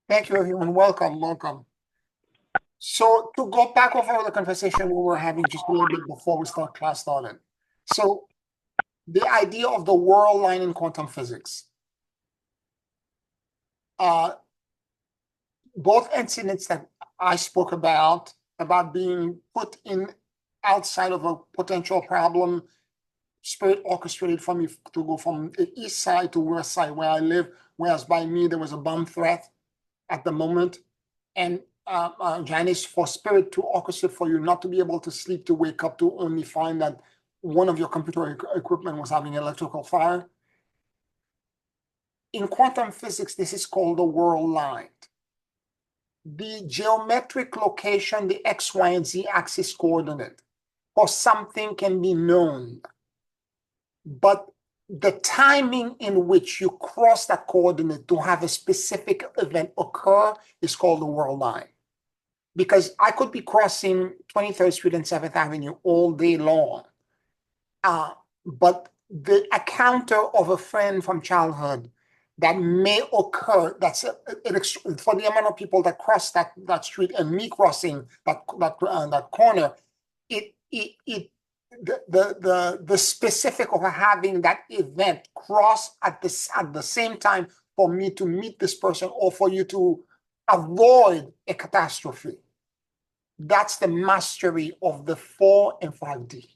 Thank you, everyone. Welcome, welcome. So to go back over the conversation we were having just a little bit before we start class started. So the idea of the world line in quantum physics. Both incidents that I spoke about being put in outside of a potential problem, spirit orchestrated for me to go from the east side to west side where I live, whereas by me there was a bomb threat at the moment. And Janice, for spirit to orchestrate for you not to be able to sleep, to wake up, to only find that one of your computer equipment was having electrical fire. In quantum physics, this is called the world line. The geometric location, the X, Y, and Z axis coordinate for something can be known, but the timing in which you cross that coordinate to have a specific event occur is called the world line. Because I could be crossing 23rd Street and 7th Avenue all day long. But the encounter of a friend from childhood that may occur, that's for the amount of people that cross that street and me crossing that corner, the specific of having that event cross at the same time for me to meet this person or for you to avoid a catastrophe. That's the mastery of the 4 and 5D.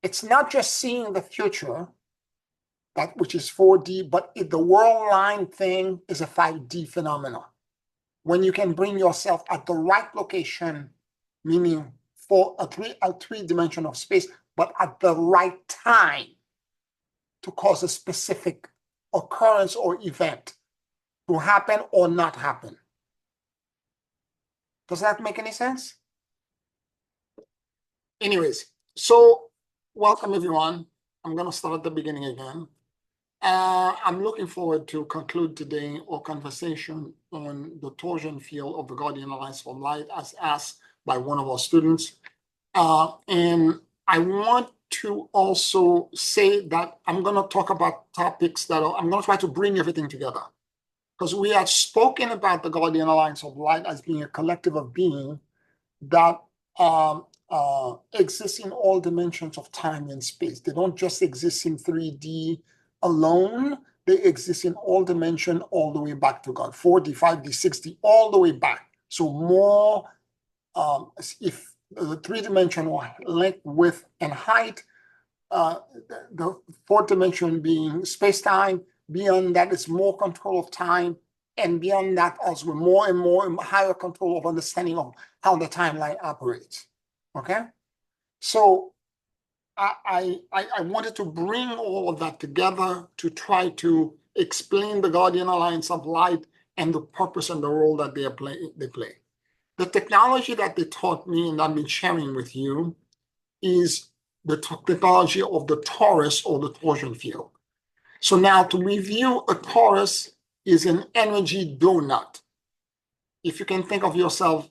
It's not just seeing the future, that which is 4D, but the world line thing is a 5D phenomenon. When you can bring yourself at the right location, meaning for a three-dimensional space, but at the right time to cause a specific occurrence or event to happen or not happen. Does that make any sense? Anyways, so welcome everyone. I'm going to start at the beginning again. I'm looking forward to conclude today our conversation on the torsion field of the Guardian Alliance for Light as asked by one of our students. And I want to also say that I'm going to talk about topics that I'm going to try to bring everything together. Because we have spoken about the Guardian Alliance of Light as being a collective of being that exists in all dimensions of time and space. They don't just exist in 3D alone. They exist in all dimensions all the way back to God, 4D, 5D, 6D, all the way back. So more, if the three-dimensional length, width, and height, the fourth dimension being space-time, beyond that is more control of time, and beyond that also more and more higher control of understanding of how the timeline operates. Okay, so I wanted to bring all of that together to try to explain the Guardian Alliance of Light and the purpose and the role that they play. The technology that they taught me and I've been sharing with you is the technology of the torus or the torsion field. So now to review, a torus is an energy donut. If you can think of yourself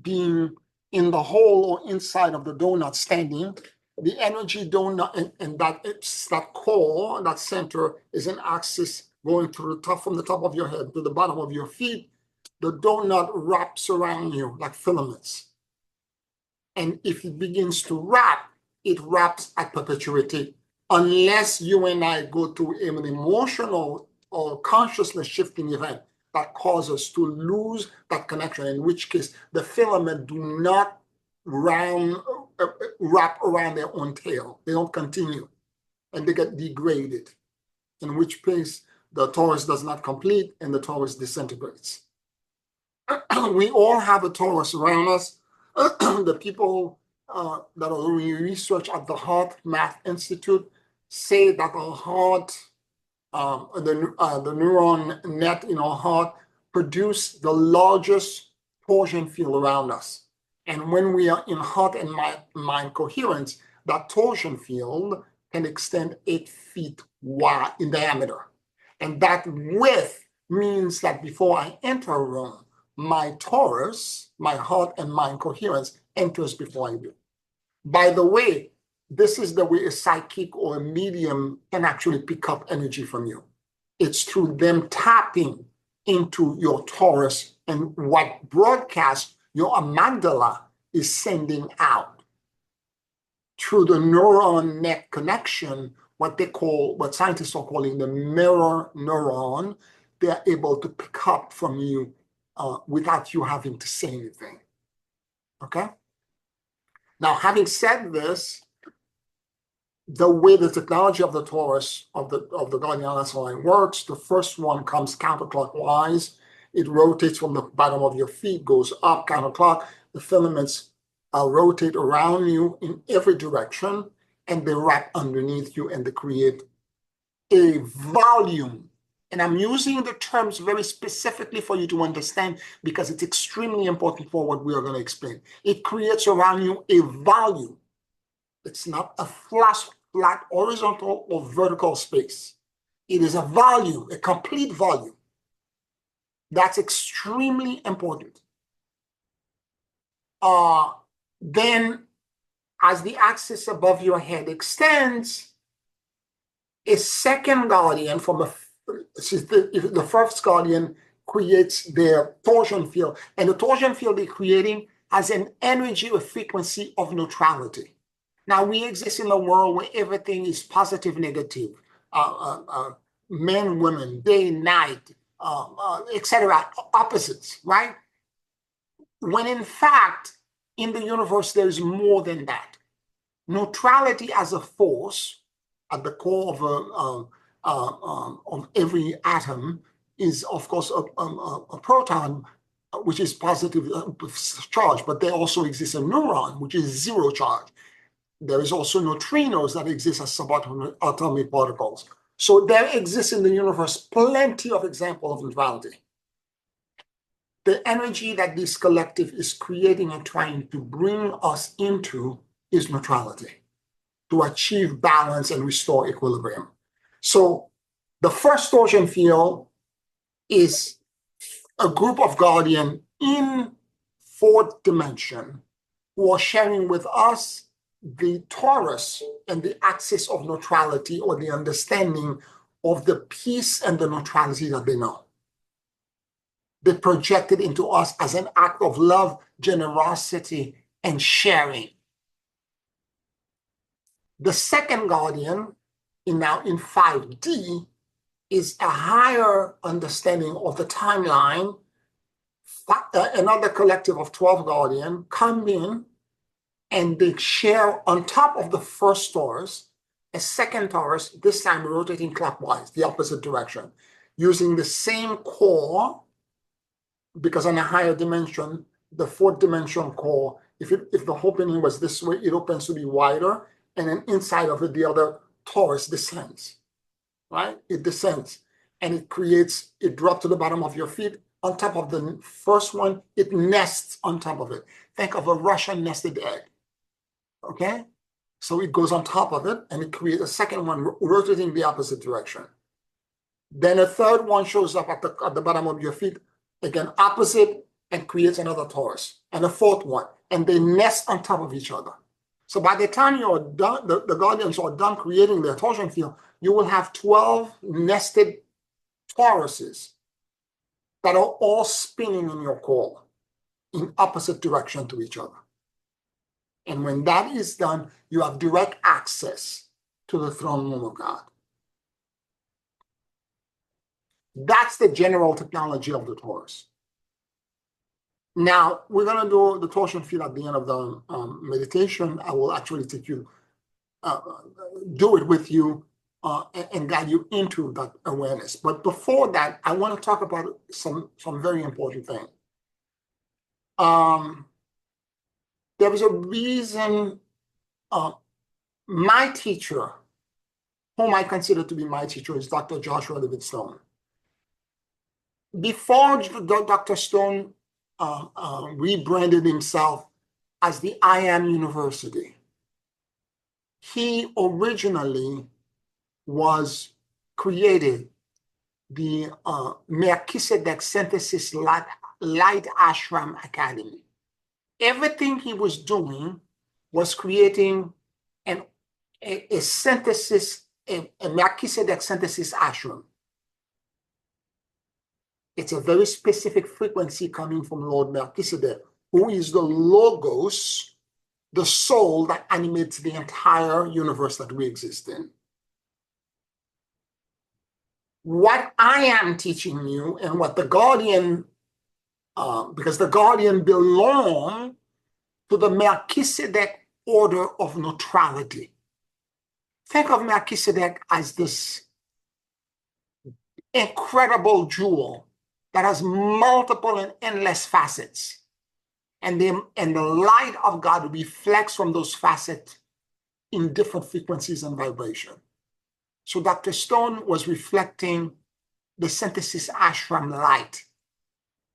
being in the hole or inside of the donut standing, the energy donut and that core, that center is an axis going through the top, from the top of your head to the bottom of your feet. The donut wraps around you like filaments. And if it begins to wrap, it wraps at perpetuity, unless you and I go through an emotional or consciousness shifting event that causes us to lose that connection, in which case the filament do not wrap around their own tail. They don't continue, and they get degraded, in which case the torus does not complete and the torus disintegrates. We all have a torus around us. The people that are doing research at the Heart Math Institute say that our heart, the neuron net in our heart, produce the largest torsion field around us. And when we are in heart and mind coherence, that torsion field can extend 8 feet wide in diameter. And that width means that before I enter a room, my torus, my heart and mind coherence, enters before I do. By the way, this is the way a psychic or a medium can actually pick up energy from you. It's through them tapping into your torus, and what broadcasts your amygdala is sending out through the neuron net connection, what scientists are calling the mirror neuron. They're able to pick up from you without you having to say anything. Okay? Now, having said this, the way the technology of the torus of the Guardian Lasso line works, the first one comes counterclockwise. It rotates from the bottom of your feet, goes up counterclock. The filaments rotate around you in every direction, and they wrap underneath you, and they create a volume. And I'm using the terms very specifically for you to understand, because it's extremely important for what we are going to explain. It creates around you a volume. It's not a flat horizontal or vertical space. It is a volume, a complete volume. That's extremely important. Then, as the axis above your head extends, a second guardian the first guardian creates their torsion field, and the torsion field they're creating has an energy or frequency of neutrality. Now, we exist in a world where everything is positive, negative, men, women, day, night, etc., opposites, right? When in fact, in the universe, there is more than that. Neutrality as a force at the core of every atom is, of course, a proton, which is positive charge, but there also exists a neuron, which is zero charge. There is also neutrinos that exist as subatomic particles. So there exists in the universe plenty of examples of neutrality. The energy that this collective is creating and trying to bring us into is neutrality, to achieve balance and restore equilibrium. So the first torsion field is a group of guardians in fourth dimension who are sharing with us the torus and the axis of neutrality, or the understanding of the peace and the neutrality that they know. They project it into us as an act of love, generosity, and sharing. The second guardian, now in 5D, is a higher understanding of the timeline. Another collective of 12 guardians come in, and they share on top of the first torus, a second torus, this time rotating clockwise, the opposite direction, using the same core, because on a higher dimension, the fourth dimension core, if the opening was this way, it opens to be wider, and then inside of it, the other torus descends, right? It descends, and it drops to the bottom of your feet. On top of the first one, it nests on top of it. Think of a Russian nested egg. Okay, so it goes on top of it, and it creates a second one rotating the opposite direction. Then a third one shows up at the bottom of your feet, again opposite, and creates another torus, and a fourth one, and they nest on top of each other. So by the time you're done, the guardians are done creating their torsion field, you will have 12 nested toruses that are all spinning in your core in opposite direction to each other. And when that is done, you have direct access to the throne room of God. That's the general technology of the torus. Now, we're going to do the torsion field at the end of the meditation. I will actually take you, do it with you, and guide you into that awareness. But before that, I want to talk about some very important things. There was a reason my teacher, whom I consider to be my teacher, is Dr. Joshua David Stone. Before Dr. Stone rebranded himself as the I Am University, he originally was created the Melchizedek Synthesis Light Ashram Academy. Everything he was doing was creating a synthesis, a Melchizedek synthesis ashram. It's a very specific frequency coming from Lord Melchizedek, who is the Logos, the soul that animates the entire universe that we exist in. What I am teaching you and what the Guardian, because the Guardian belong to the Melchizedek Order of Neutrality. Think of Melchizedek as this incredible jewel that has multiple and endless facets. And the light of God reflects from those facets in different frequencies and vibration. So Dr. Stone was reflecting the synthesis ashram light.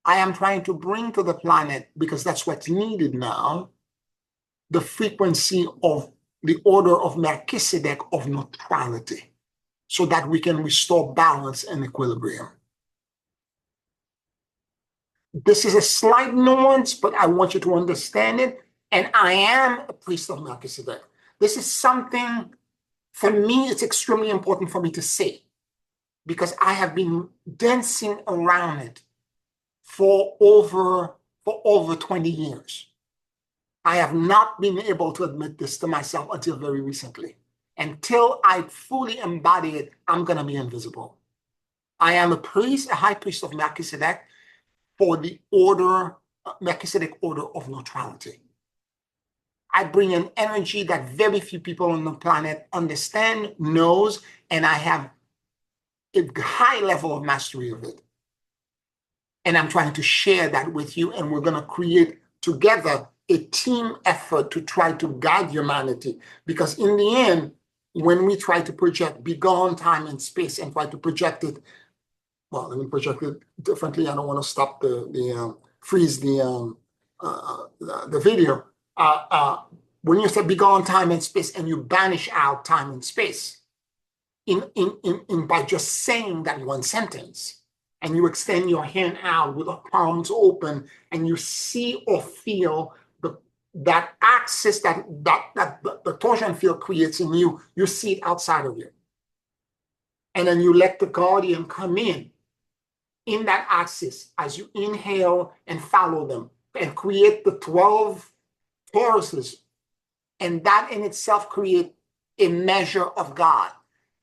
I am trying to bring to the planet, because that's what's needed now, the frequency of the order of Melchizedek of neutrality, so that we can restore balance and equilibrium. This is a slight nuance, but I want you to understand it. And I am a priest of Melchizedek. This is something, for me, it's extremely important for me to say, because I have been dancing around it for over 20 years. I have not been able to admit this to myself until very recently. Until I fully embody it, I'm going to be invisible. I am a priest, a high priest of Melchizedek for the order, Melchizedek Order of Neutrality. I bring an energy that very few people on the planet understand, knows, and I have a high level of mastery of it. And I'm trying to share that with you, and we're going to create together a team effort to try to guide humanity. Because in the end, when we try to project beyond time and space and try to project it, well, let me project it differently. I don't want to stop freeze the video. When you say beyond time and space and you banish out time and space, by just saying that one sentence, and you extend your hand out with the palms open, and you see or feel that axis that the torsion field creates in you, you see it outside of you. And then you let the Guardian come in that axis as you inhale and follow them and create the 12 toruses. And that in itself create a measure of God.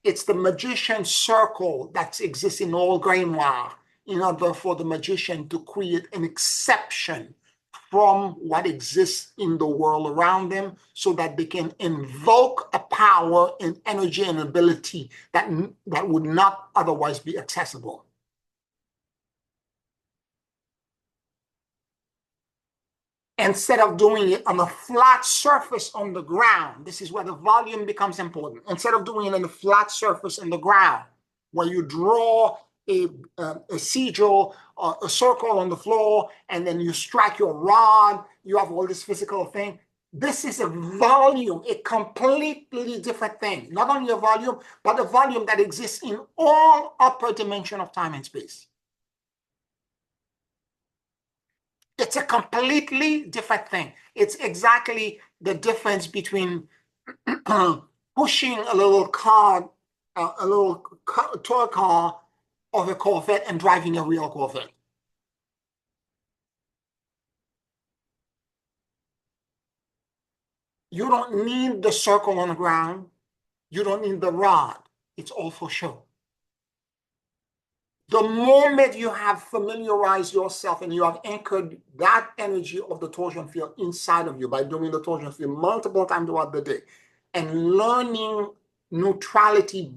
It's the magician circle that exists in all grimoire in order for the magician to create an exception from what exists in the world around them, so that they can invoke a power and energy and ability that would not otherwise be accessible. Instead of doing it on a flat surface on the ground, this is where the volume becomes important. Instead of doing it on a flat surface on the ground, where you draw a sigil, a circle on the floor, and then you strike your rod, you have all this physical thing. This is a volume, a completely different thing. Not only a volume, but a volume that exists in all upper dimension of time and space. It's a completely different thing. It's exactly the difference between pushing a little car, a little toy car of a Corvette and driving a real Corvette. You don't need the circle on the ground. You don't need the rod. It's all for show. The moment you have familiarized yourself and you have anchored that energy of the torsion field inside of you by doing the torsion field multiple times throughout the day and learning neutrality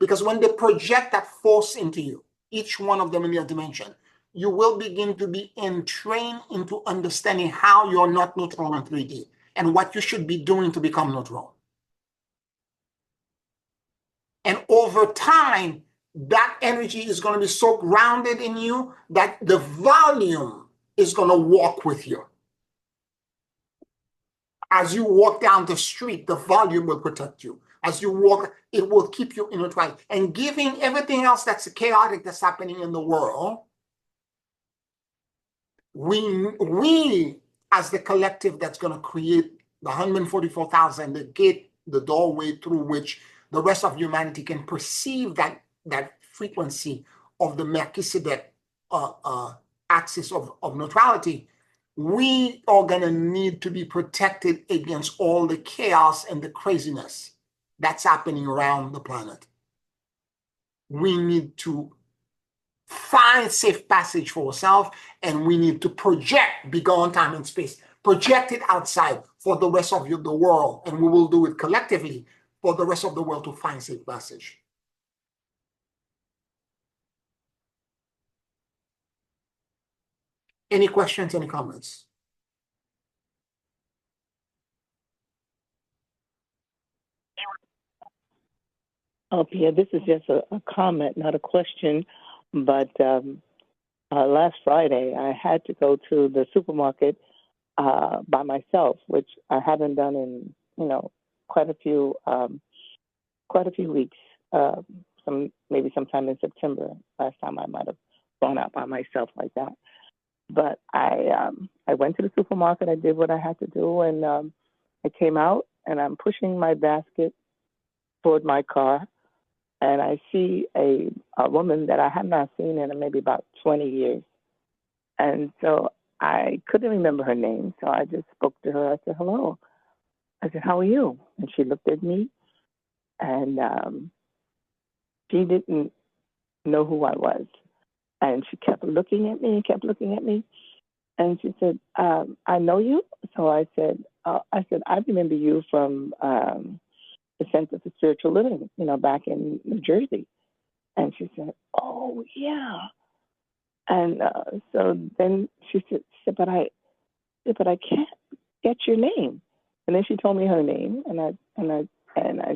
because when they project that force into you, each one of them in their dimension, you will begin to be entrained into understanding how you're not neutral in 3D and what you should be doing to become neutral. And over time, that energy is going to be so grounded in you that the volume is going to walk with you. As you walk down the street, the volume will protect you. As you walk, it will keep you in neutrality. And giving everything else that's chaotic that's happening in the world, we as the collective that's going to create the 144,000, the gate, the doorway through which the rest of humanity can perceive that frequency of the Melchizedek axis of neutrality, we are going to need to be protected against all the chaos and the craziness that's happening around the planet. We need to find safe passage for ourselves, and we need to project beyond time and space, project it outside for the rest of the world, and we will do it collectively for the rest of the world to find safe passage. Any questions, any comments? Oh, Pierre, this is just a comment, not a question. But last Friday, I had to go to the supermarket by myself, which I haven't done in, quite a few weeks. Maybe sometime in September. Last time I might have gone out by myself like that. But I went to the supermarket. I did what I had to do, and I came out, and I'm pushing my basket toward my car, and I see a woman that I had not seen in maybe about 20 years. And so I couldn't remember her name, so I just spoke to her. I said, hello. I said, how are you? And she looked at me, and she didn't know who I was. And she kept looking at me and kept looking at me. And she said, I know you? So I said, I remember you from the Center for Spiritual Living, back in New Jersey. And she said, oh, yeah. And so then she said, but I can't get your name. And then she told me her name, and I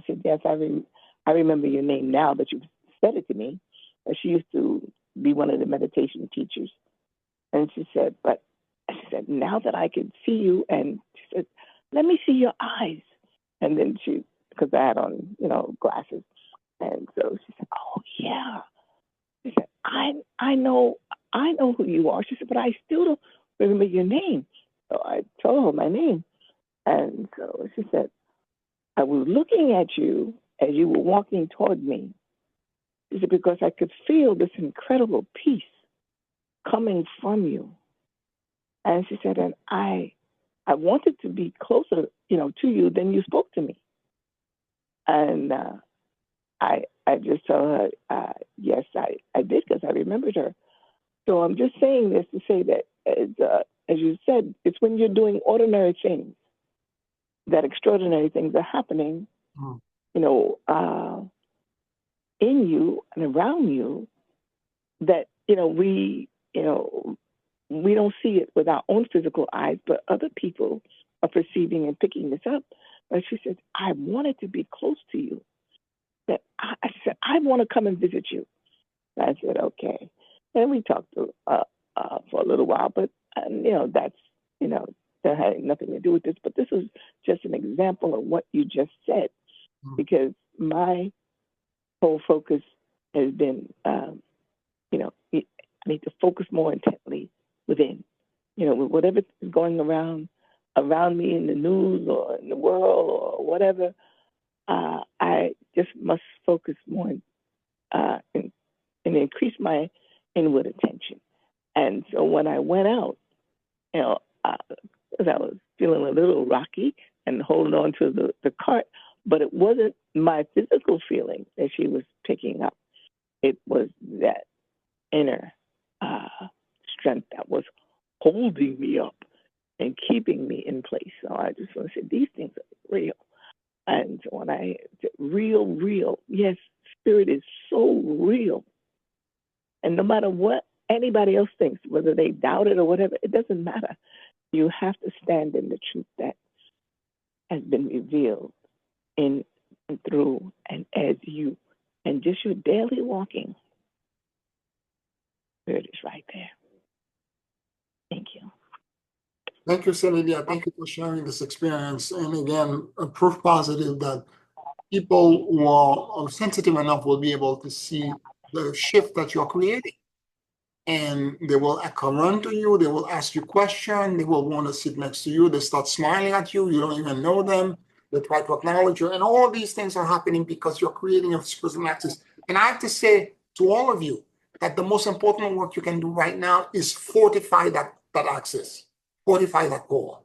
said, yes, I remember your name now that you said it to me. And she used to be one of the meditation teachers. And she said, now that I can see you, and she said, let me see your eyes. And then because I had on, glasses. And so she said, oh, yeah. She said, I know who you are. She said, but I still don't remember your name. So I told her my name. And so she said, I was looking at you as you were walking toward me. She said, because I could feel this incredible peace coming from you. And she said, and I wanted to be closer, to you than you spoke to me. And I just told her, yes, I did, because I remembered her. So I'm just saying this to say that, as you said, it's when you're doing ordinary things that extraordinary things are happening, in you and around you, that, we don't see it with our own physical eyes, but other people are perceiving and picking this up. But she said, I wanted to be close to you. That I said, I want to come and visit you. And I said, okay. And we talked for a little while, but, that's, that had nothing to do with this. But this was just an example of what you just said, because my whole focus has been, I need to focus more intently within, with whatever is going around me in the news or in the world or whatever. I just must focus more and increase my inward attention. And so when I went out, because I was feeling a little rocky and holding on to the cart, but it wasn't my physical feeling that she was picking up. It was that inner strength that was holding me up and keeping me in place. So I just want to say these things are real. And when real, yes, spirit is so real. And no matter what anybody else thinks, whether they doubt it or whatever, it doesn't matter. You have to stand in the truth that has been revealed in and through and as you. And just your daily walking, spirit is right there. Thank you. Thank you, Celia. Thank you for sharing this experience. And again, a proof positive that people who are sensitive enough will be able to see the shift that you're creating. And they will come run to you. They will ask you questions. They will want to sit next to you. They start smiling at you. You don't even know them. They try to acknowledge you. And all these things are happening because you're creating a personal access. And I have to say to all of you, that the most important work you can do right now is fortify that axis, fortify that core.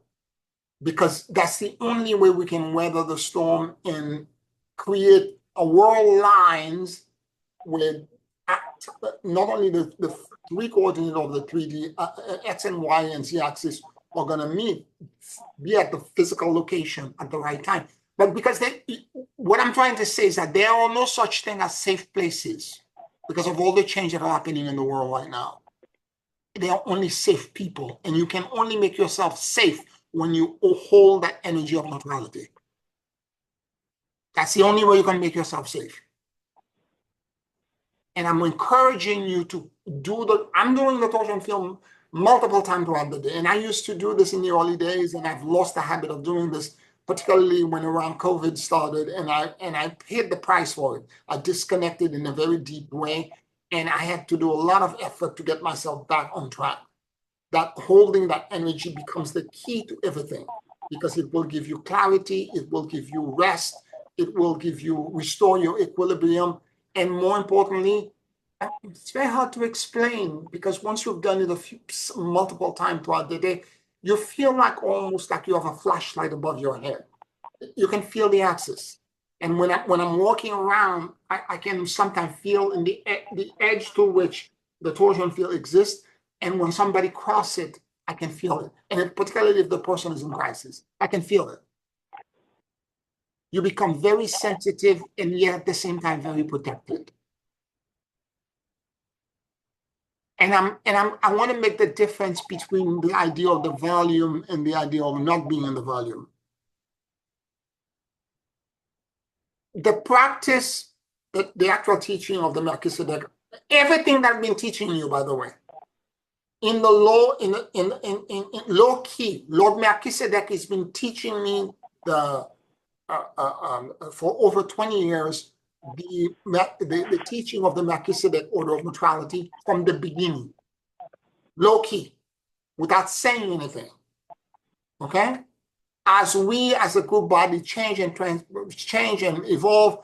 Because that's the only way we can weather the storm and create a world lines with not only the three coordinate of the 3D, X and Y and Z axis are going to be at the physical location at the right time. But because what I'm trying to say is that there are no such thing as safe places because of all the change that are happening in the world right now. There are only safe people, and you can only make yourself safe when you hold that energy of neutrality. That's the only way you can make yourself safe. And I'm encouraging you to I'm doing the Torsion Field multiple times throughout the day. And I used to do this in the early days, and I've lost the habit of doing this, particularly when around COVID started, and I paid the price for it. I disconnected in a very deep way, and I had to do a lot of effort to get myself back on track. That holding that energy becomes the key to everything, because it will give you clarity, it will give you rest, it will restore your equilibrium, and more importantly, it's very hard to explain, because once you've done it multiple times throughout the day, you feel like almost like you have a flashlight above your head. You can feel the axis. And when I'm walking around, I can sometimes feel in the edge to which the torsion field exists. And when somebody crosses it, I can feel it. And particularly if the person is in crisis, I can feel it. You become very sensitive and yet at the same time very protected. And I want to make the difference between the idea of the volume and the idea of not being in the volume. The practice, the actual teaching of the Melchizedek, everything that I've been teaching you, by the way, in low key, Lord Melchizedek has been teaching me for over 20 years the teaching of the Melchizedek Order of Neutrality from the beginning, low key, without saying anything. Okay, as we as a group body change and evolve,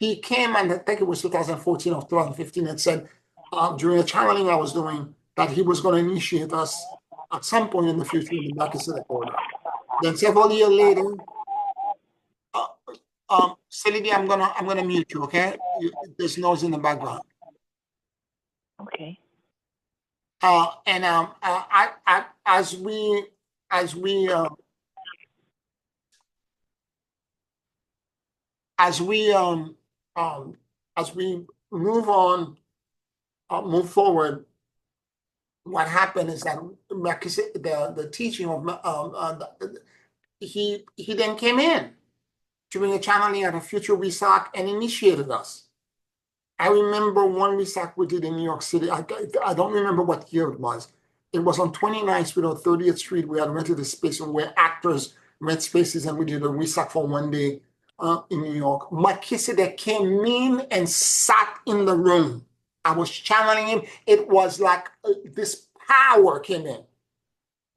he came, and I think it was 2014 or 2015, and said during a channeling I was doing, that he was going to initiate us at some point in the future in the Melchizedek Order. Then several years later, Celine, I'm gonna mute you, okay? There's noise in the background. Okay. As we move forward, what happened is that the teaching of he then came in during a channeling at a future Wesak and initiated us. I remember one Wesak we did in New York City. I don't remember what year it was. It was on 29th Street or 30th Street. We had rented a space where actors rent spaces, and we did a Wesak for one day in New York. Melchizedek came in and sat in the room. I was channeling him. It was like this power came in.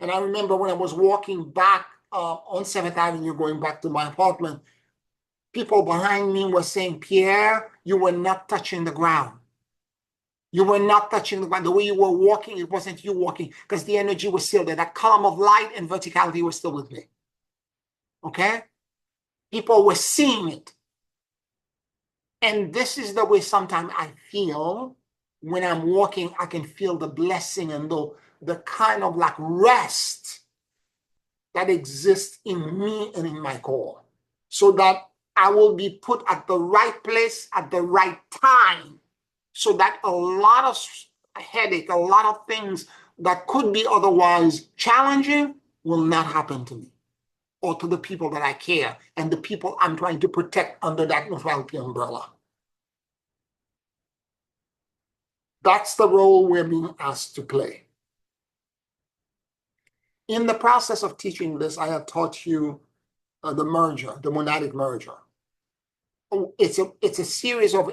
And I remember when I was walking back on 7th Avenue, going back to my apartment, people behind me were saying, Pierre, you were not touching the ground. You were not touching the ground. The way you were walking, it wasn't you walking, because the energy was still there. That column of light and verticality was still with me. Okay? People were seeing it. And this is the way sometimes I feel when I'm walking. I can feel the blessing and the kind of like rest that exists in me and in my core, so that I will be put at the right place at the right time, so that a lot of headache, a lot of things that could be otherwise challenging will not happen to me or to the people that I care and the people I'm trying to protect under that neutrality umbrella. That's the role we're being asked to play. In the process of teaching this, I have taught you the merger, the monadic merger. It's a series of,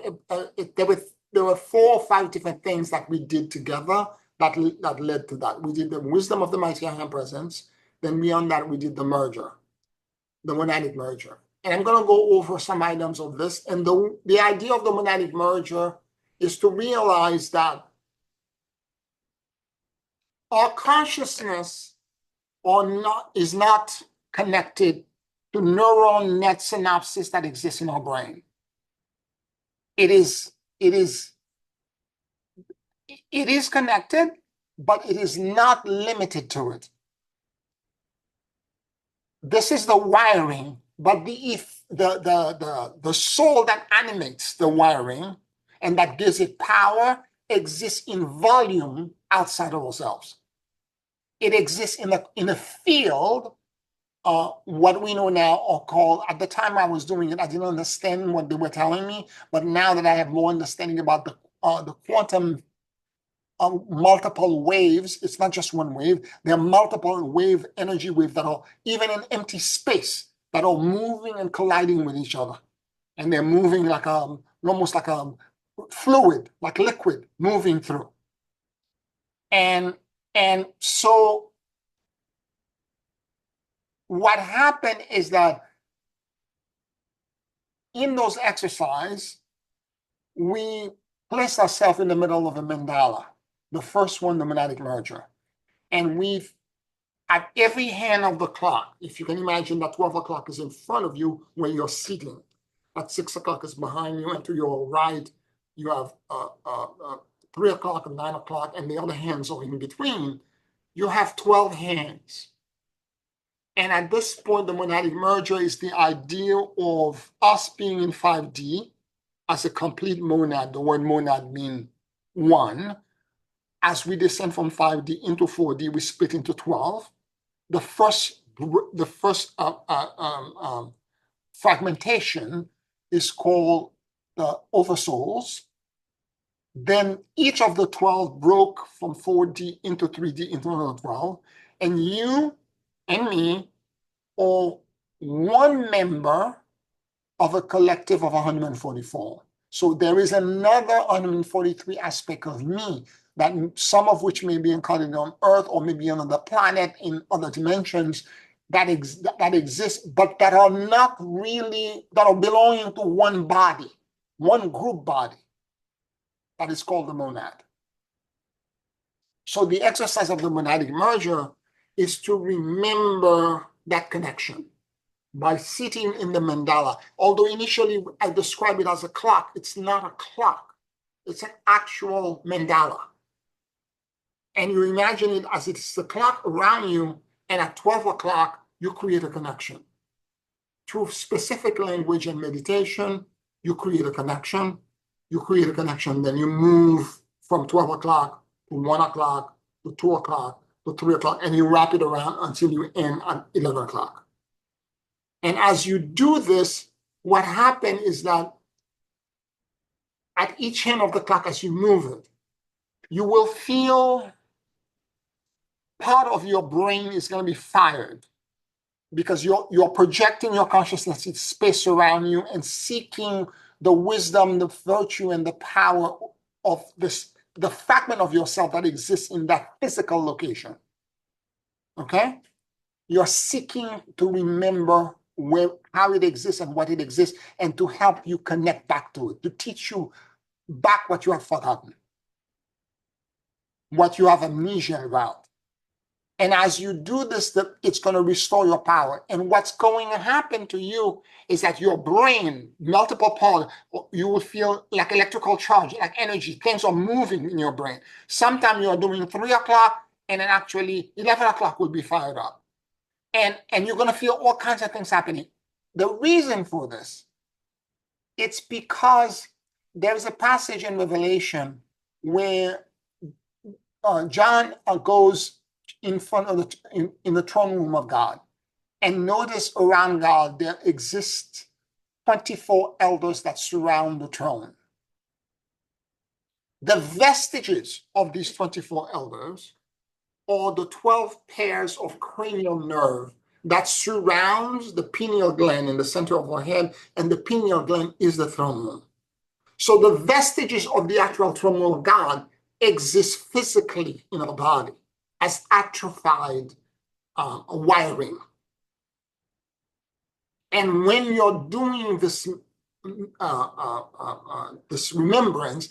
there were 4 or 5 different things that we did together that led to that. We did the wisdom of the mighty higher presence. Then beyond that, we did the merger, the monadic merger. And I'm going to go over some items of this. And the idea of the monadic merger is to realize that Our consciousness is not connected to neural net synapses that exist in our brain. It is connected, but it is not limited to it. This is the wiring, but the soul that animates the wiring and that gives it power exists in volume outside of ourselves. It exists in a field, what we know now are called, at the time I was doing it, I didn't understand what they were telling me, but now that I have more understanding about the quantum multiple waves, it's not just one wave, there are multiple energy waves that are even in empty space that are moving and colliding with each other. And they're moving like almost like a fluid, like liquid moving through. And so what happened is that in those exercises, we placed ourselves in the middle of a mandala. The first one, the monadic merger. And we've, at every hand of the clock, if you can imagine that 12 o'clock is in front of you where you're sitting, at 6 o'clock is behind you, and to your right, you have 3 o'clock and 9 o'clock, and the other hands are in between. You have 12 hands. And at this point, the monadic merger is the idea of us being in 5D as a complete monad. The word monad means one. As we descend from 5D into 4D, we split into 12. The first fragmentation is called the oversouls. Then each of the 12 broke from 4D into 3D into another 12. And you and me are one member of a collective of 144. So there is another 143 aspect of me, that some of which may be incarnated on Earth or maybe on another planet in other dimensions that exist, but that are not really, that are belonging to one body, one group body, that is called the monad. So the exercise of the monadic merger is to remember that connection by sitting in the mandala. Although initially I describe it as a clock, it's not a clock. It's an actual mandala. And you imagine it as it's the clock around you, and at 12 o'clock, you create a connection. Through specific language and meditation, you create a connection. You create a connection, then you move from 12 o'clock to 1 o'clock to 2 o'clock to 3 o'clock, and you wrap it around until you end at 11 o'clock. And as you do this, what happens is that at each end of the clock, as you move it, you will feel part of your brain is going to be fired, because you're projecting your consciousness in space around you and seeking the wisdom, the virtue, and the power of the fragment of yourself that exists in that physical location. Okay? You're seeking to remember how it exists and what it exists, and to help you connect back to it, to teach you back what you have forgotten, what you have amnesia about. And as you do this, it's going to restore your power. And what's going to happen to you is that your brain, multiple parts, you will feel like electrical charge, like energy. Things are moving in your brain. Sometimes you're doing 3 o'clock, and then actually 11 o'clock will be fired up. And you're going to feel all kinds of things happening. The reason for this, it's because there's a passage in Revelation where John goes in front of in the throne room of God, and notice around God there exist 24 elders that surround the throne. The vestiges of these 24 elders are the 12 pairs of cranial nerve that surrounds the pineal gland in the center of our head, and the pineal gland is the throne room. So the vestiges of the actual throne room of God exist physically in our body as atrophied wiring. And when you're doing this this remembrance,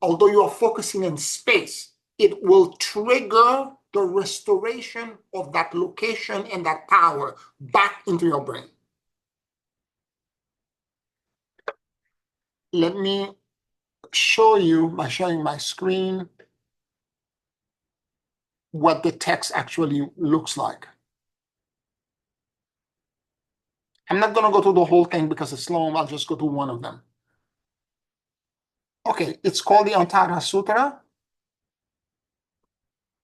although you're focusing in space, it will trigger the restoration of that location and that power back into your brain. Let me show you by sharing my screen what the text actually looks like. I'm not going to go through the whole thing because it's long. I'll just go to one of them. Okay, it's called the Antara Sutra,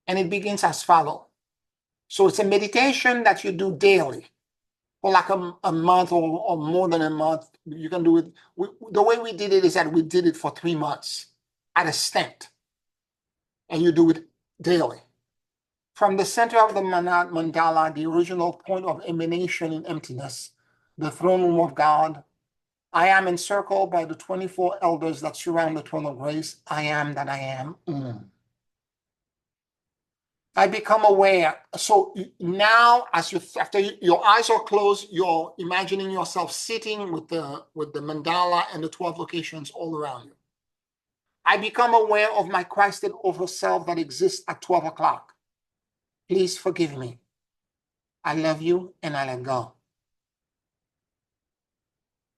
and it begins as follows. So it's a meditation that you do daily for like a month or more than a month. You can do it. The way we did it is that we did it for 3 months at a stint, and you do it daily. From the center of the mandala, the original point of emanation in emptiness, the throne room of God, I am encircled by the 24 elders that surround the throne of grace. I am that I am. I become aware. So now, as after your eyes are closed, you're imagining yourself sitting with the mandala and the 12 locations all around you. I become aware of my Christed over self that exists at 12 o'clock. Please forgive me. I love you and I let go.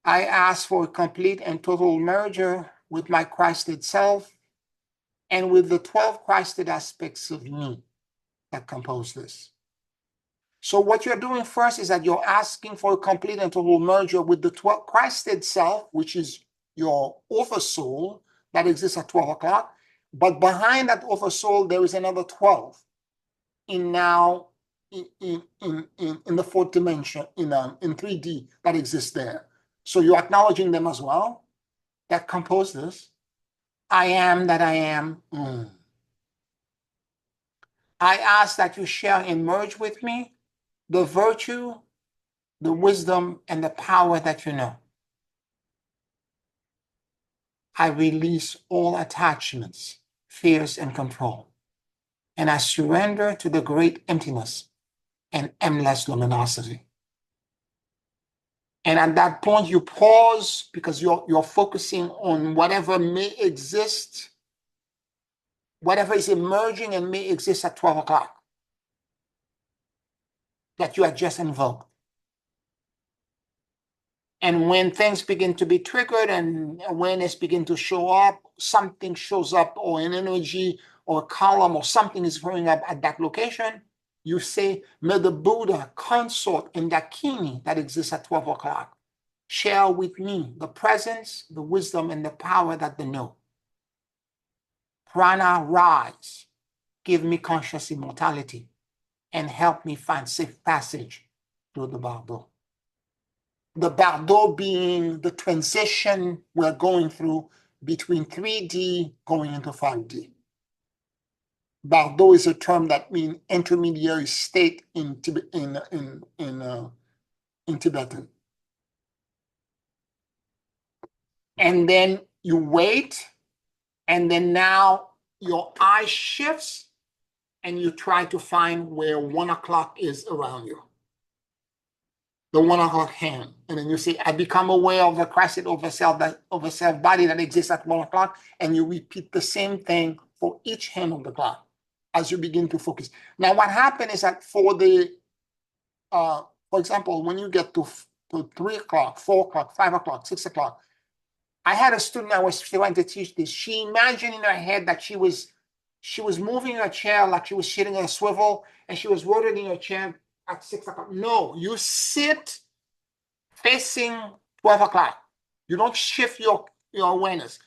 I ask for a complete and total merger with my Christed self and with the 12 Christed aspects of me that compose this. So what you're doing first is that you're asking for a complete and total merger with the 12 Christed self, which is your oversoul that exists at 12 o'clock. But behind that oversoul, there is another 12 in the fourth dimension, in 3D that exists there. So you're acknowledging them as well that compose this. I am that I am. I ask that you share and merge with me the virtue, the wisdom, and the power that you know. I release all attachments, fears, and control. And I surrender to the great emptiness and endless luminosity. And at that point, you pause because you're focusing on whatever may exist, whatever is emerging and may exist at 12 o'clock that you had just invoked. And when things begin to be triggered and awareness begin to show up, something shows up or an energy or a column or something is showing up at that location, you say, may the Buddha consort in Dakini that exists at 12 o'clock share with me the presence, the wisdom, and the power that they know. Prana, rise, give me conscious immortality, and help me find safe passage through the bardo. The bardo being the transition we're going through between 3D going into 5D. Bardo is a term that means intermediary state in Tibetan. And then you wait, and then now your eye shifts, and you try to find where 1 o'clock is around you. The 1 o'clock hand. And then you say, I become aware of the Christed over self body that exists at 1 o'clock. And you repeat the same thing for each hand of the clock as you begin to focus. Now, what happened is that for example, when you get to 3 o'clock, 4 o'clock, 5 o'clock, 6 o'clock, I had a student I was trying to teach this. She imagined in her head that she was moving her chair like she was sitting in a swivel, and she was rotating her chair at 6 o'clock. No, you sit facing 12 o'clock. You don't shift your awareness.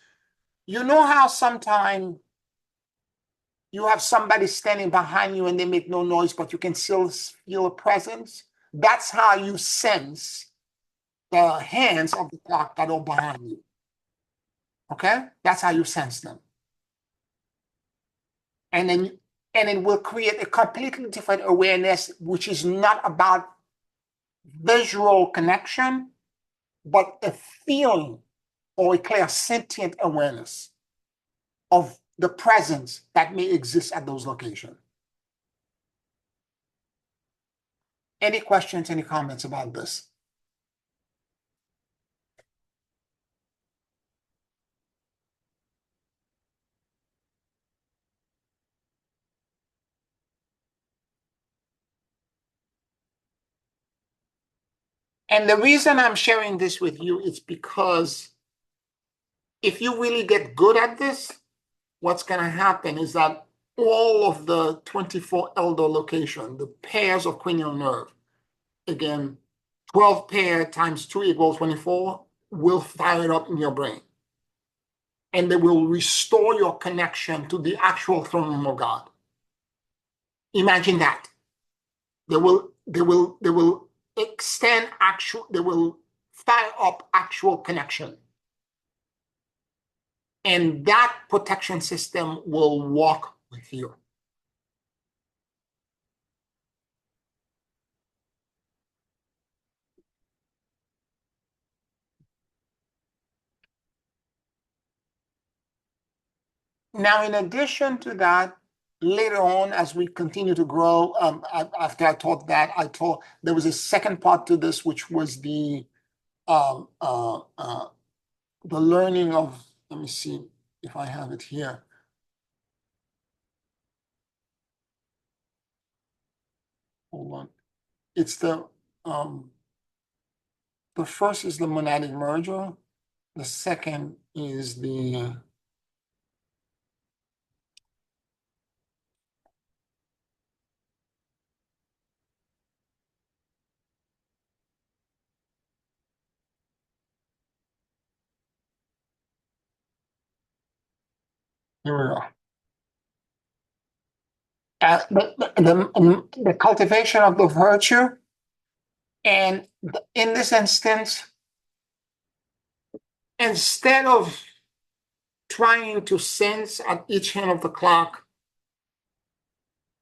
You know how sometimes you have somebody standing behind you and they make no noise, but you can still feel a presence? That's how you sense the hands of the clock that are behind you. Okay? That's how you sense them. And it will create a completely different awareness, which is not about visual connection, but a feeling or a clear sentient awareness of the presence that may exist at those locations. Any questions, any comments about this? And the reason I'm sharing this with you is because if you really get good at this, what's going to happen is that all of the 24 elder location, the pairs of cranial nerve, again, 12 pair times 2 equals 24, will fire it up in your brain. And they will restore your connection to the actual throne room of God. Imagine that. They will extend actual, they will fire up actual connection. And that protection system will walk with you. Now, in addition to that, later on, as we continue to grow, after I taught that, there was a second part to this, which was the learning of, let me see if I have it here. Hold on. It's the first is the monadic merger. The second is the here we go. The cultivation of the virtue, and in this instance, instead of trying to sense at each hand of the clock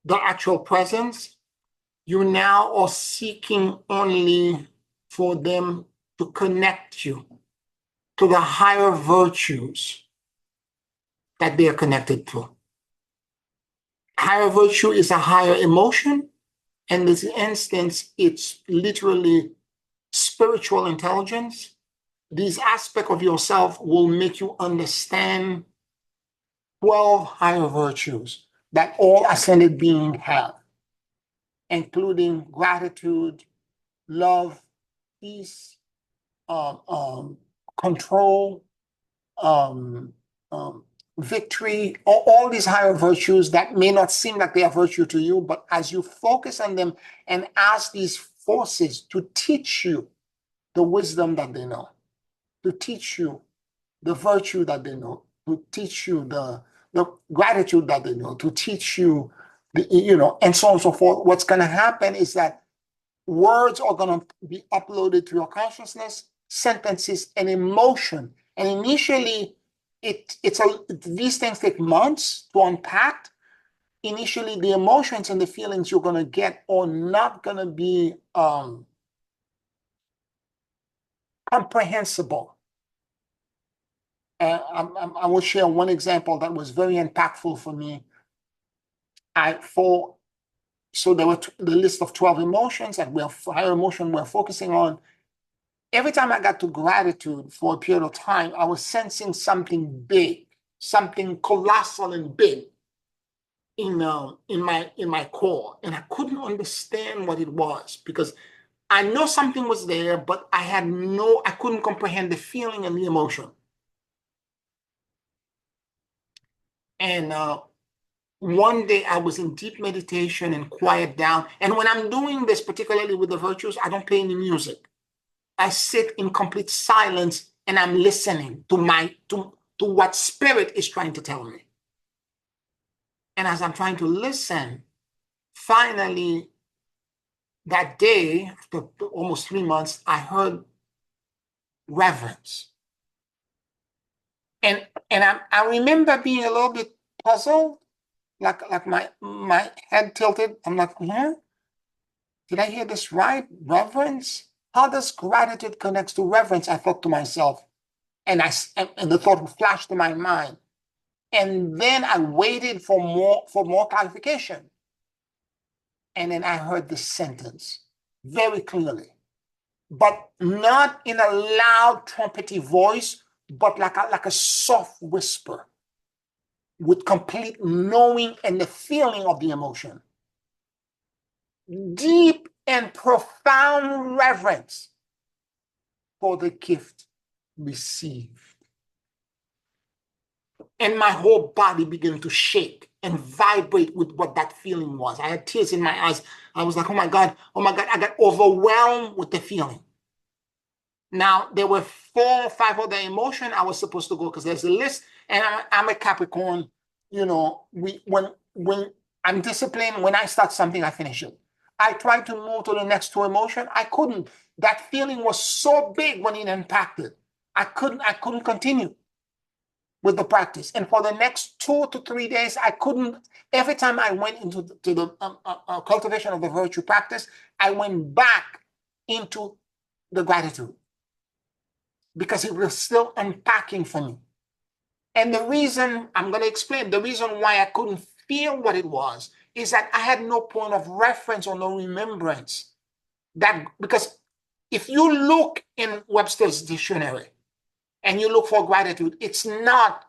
the actual presence, you now are seeking only for them to connect you to the higher virtues that they are connected to. Higher virtue is a higher emotion. In this instance, it's literally spiritual intelligence. These aspects of yourself will make you understand 12 higher virtues that all ascended beings have, including gratitude, love, peace, control, victory, all these higher virtues that may not seem like they are virtue to you, but as you focus on them and ask these forces to teach you the wisdom that they know, to teach you the virtue that they know, to teach you the gratitude that they know, to teach you and so on and so forth. What's going to happen is that words are going to be uploaded to your consciousness, sentences, and emotion. And initially, these things take months to unpack. Initially, the emotions and the feelings you're going to get are not going to be comprehensible. I will share one example that was very impactful for me. So there were the list of 12 emotions that higher emotion we're focusing on. Every time I got to gratitude for a period of time, I was sensing something big, something colossal and big in my core, and I couldn't understand what it was because I know something was there, but I couldn't comprehend the feeling and the emotion. And one day I was in deep meditation and quiet down. And when I'm doing this, particularly with the virtues, I don't play any music. I sit in complete silence and I'm listening to what spirit is trying to tell me. And as I'm trying to listen, finally, that day, after almost 3 months, I heard reverence. And I remember being a little bit puzzled, like my head tilted. I'm like, did I hear this right? Reverence? How does gratitude connect to reverence? I thought to myself, and the thought flashed to my mind. And then I waited for more clarification. And then I heard this sentence very clearly, but not in a loud trumpety voice, but like a soft whisper with complete knowing and the feeling of the emotion. Deep and profound reverence for the gift received. And my whole body began to shake and vibrate with what that feeling was. I had tears in my eyes. I was like, oh my God, I got overwhelmed with the feeling. Now, there were 4 or 5 other emotions I was supposed to go, because there's a list, and I'm a Capricorn. You know, when I'm disciplined, when I start something, I finish it. I tried to move to the next 2 emotions. I couldn't. That feeling was so big when it impacted. I couldn't continue with the practice. And for the next 2 to 3 days, I couldn't. Every time I went into the cultivation of the virtue practice, I went back into the gratitude, because it was still unpacking for me. And the reason, I'm going to explain, the reason why I couldn't feel what it was is that I had no point of reference or no remembrance. Because if you look in Webster's dictionary and you look for gratitude, it's not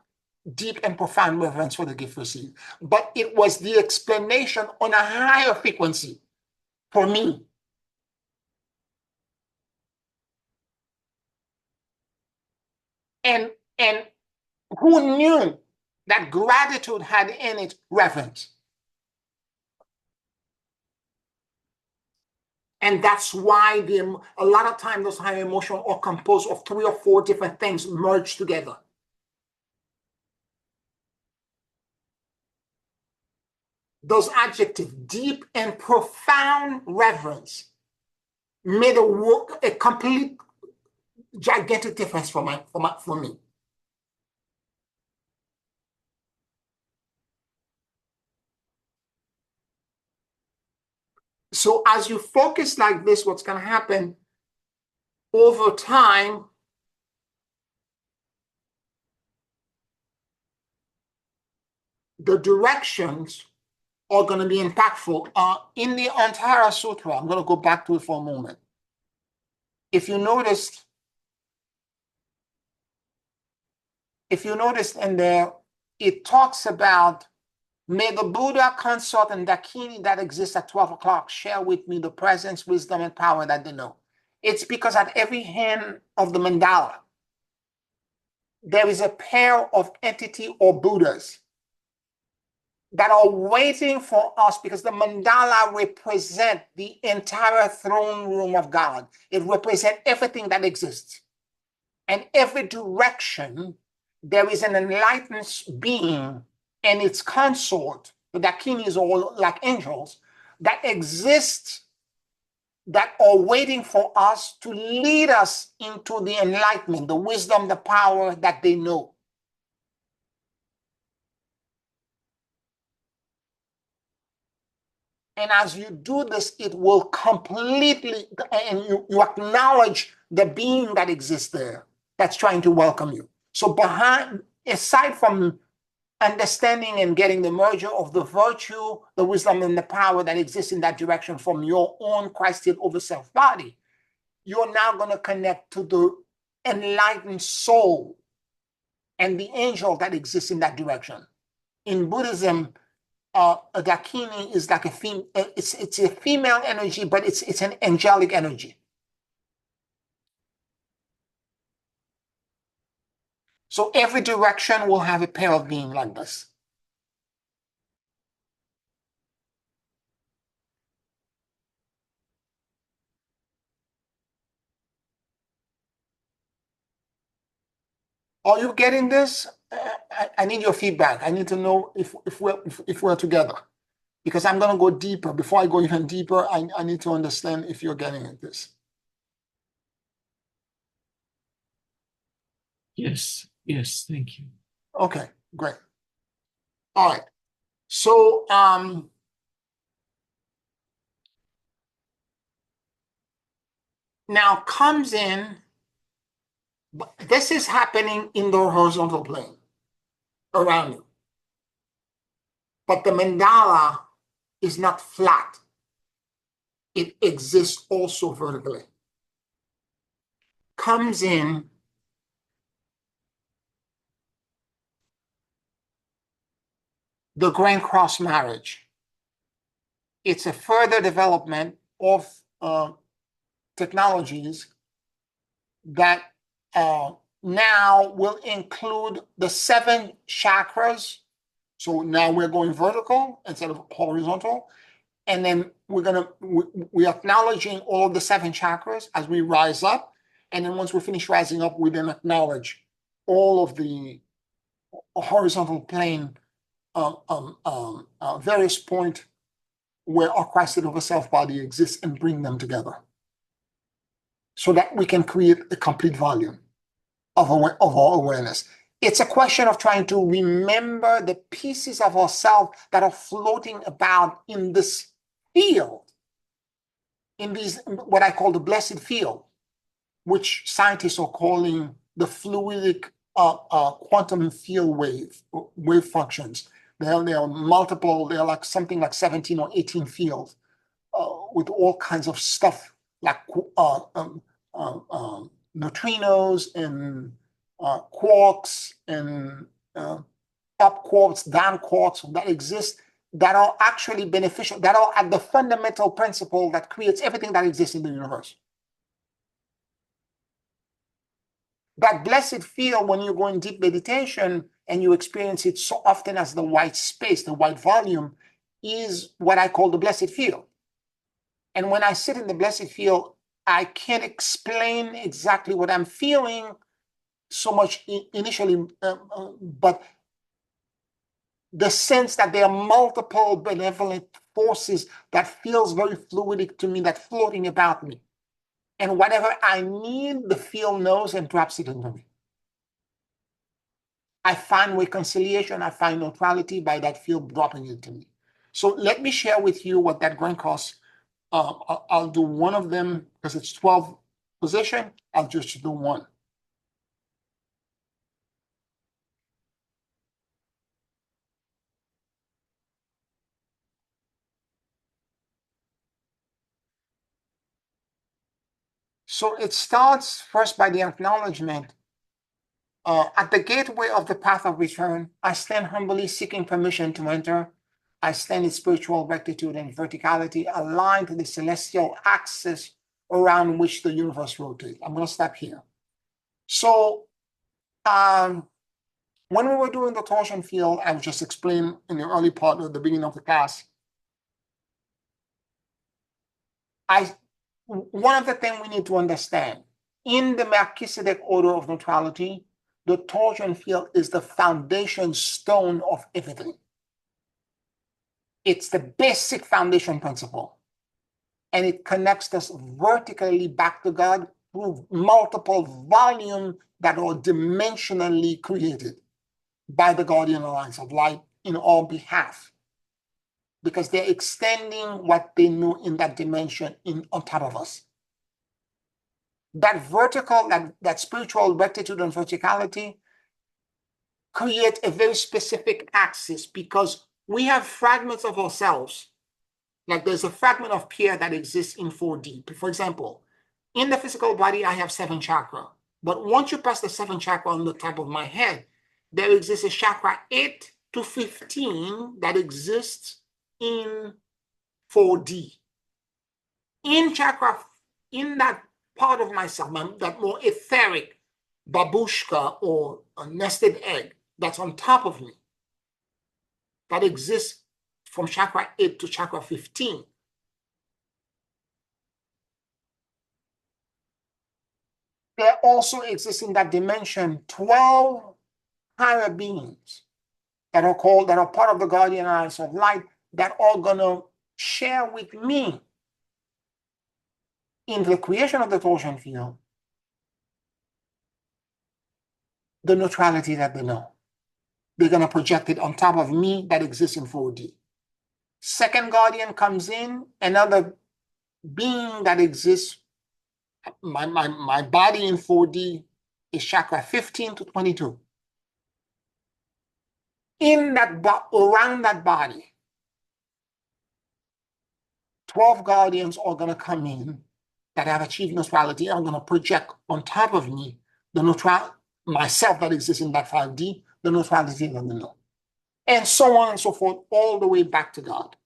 deep and profound reverence for the gift received, but it was the explanation on a higher frequency for me. And who knew that gratitude had in it reverence? And that's why a lot of times those higher emotions are composed of 3 or 4 different things merged together. Those adjectives, deep and profound reverence, made a complete gigantic difference for me. So as you focus like this, what's going to happen over time, the directions are going to be impactful. In the Antara Sutra, I'm going to go back to it for a moment. If you noticed in there, it talks about, may the Buddha consort and Dakini that exists at 12 o'clock share with me the presence, wisdom, and power that they know. It's because at every hand of the mandala, there is a pair of entity or Buddhas that are waiting for us, because the mandala represents the entire throne room of God. It represents everything that exists. And every direction, there is an enlightened being and its consort, the Dakinis, or like angels, that exist, that are waiting for us to lead us into the enlightenment, the wisdom, the power that they know. And as you do this, it will completely, and you acknowledge the being that exists there, that's trying to welcome you. So aside from understanding and getting the merger of the virtue, the wisdom, and the power that exists in that direction from your own Christed over self body, you're now going to connect to the enlightened soul and the angel that exists in that direction. In Buddhism, a Dakini is like it's a female energy, but it's an angelic energy. So every direction will have a pair of being like this. Are you getting this? I need your feedback. I need to know if we're together, because I'm going to go deeper. Before I go even deeper, I need to understand if you're getting this. Yes, thank you. Okay, great. All right. So now comes in, this is happening in the horizontal plane around you. But the mandala is not flat. It exists also vertically. Comes in the Grand Cross marriage. It's a further development of technologies that now will include the 7 chakras. So now we're going vertical instead of horizontal. And then we're acknowledging all of the 7 chakras as we rise up. And then once we finish rising up, we then acknowledge all of the horizontal plane, various point where our Christ over self body exists, and bring them together so that we can create a complete volume of our awareness. It's a question of trying to remember the pieces of ourselves that are floating about in this field, in these, what I call the blessed field, which scientists are calling the fluidic quantum field wave functions. There are multiple, they're like something like 17 or 18 fields with all kinds of stuff like neutrinos and quarks and up quarks, down quarks that exist, that are actually beneficial, that are at the fundamental principle that creates everything that exists in the universe. That blessed field, when you go in deep meditation and you experience it so often as the white space, the white volume, is what I call the blessed field. And when I sit in the blessed field, I can't explain exactly what I'm feeling so much initially, but the sense that there are multiple benevolent forces that feels very fluidic to me, that floating about me. And whatever I need, the field knows and drops it into me. I find reconciliation, I find neutrality by that field dropping into me. So let me share with you what that going costs. I'll do one of them because it's 12 position. I'll just do one. So it starts first by the acknowledgement. At the gateway of the path of return, I stand humbly seeking permission to enter. I stand in spiritual rectitude and verticality, aligned to the celestial axis around which the universe rotates. I'm going to stop here. So when we were doing the torsion field, I was just explaining in the early part of the beginning of the class, one of the things we need to understand, in the Melchizedek Order of Neutrality, the torsion field is the foundation stone of everything. It's the basic foundation principle. And it connects us vertically back to God through multiple volumes that are dimensionally created by the Guardian Alliance of Light in our behalf, because they're extending what they know in that dimension on top of us. That vertical, that spiritual rectitude and verticality create a very specific axis, because we have fragments of ourselves. Like there's a fragment of Pierre that exists in 4D. For example, in the physical body, I have 7 chakra. But once you pass the 7 chakra on the top of my head, there exists a chakra 8 to 15 that exists in 4D. In that part of myself, that more etheric babushka or a nested egg that's on top of me, that exists from chakra 8 to chakra 15. There also exists in that dimension 12 higher beings that are part of the Guardian Alliance of Light, that are going to share with me in the creation of the torsion field the neutrality that they know. They're going to project it on top of me that exists in 4D. Second guardian comes in, another being that exists, my body in 4D is chakra 15 to 22. Around that body, 12 guardians are going to come in that have achieved neutrality, are going to project on top of me the myself that exists in that 5D, the neutrality that they know. And so on and so forth, all the way back to God.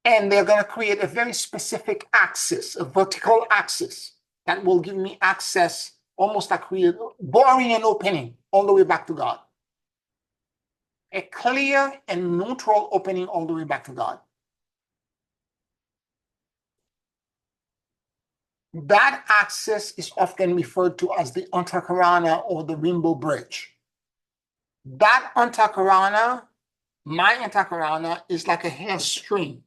And they're going to create a very specific axis, a vertical axis that will give me access, almost like boring and opening all the way back to God. A clear and neutral opening all the way back to God. That access is often referred to as the Antakarana or the Rainbow Bridge. That Antakarana, my Antakarana, is like a hair string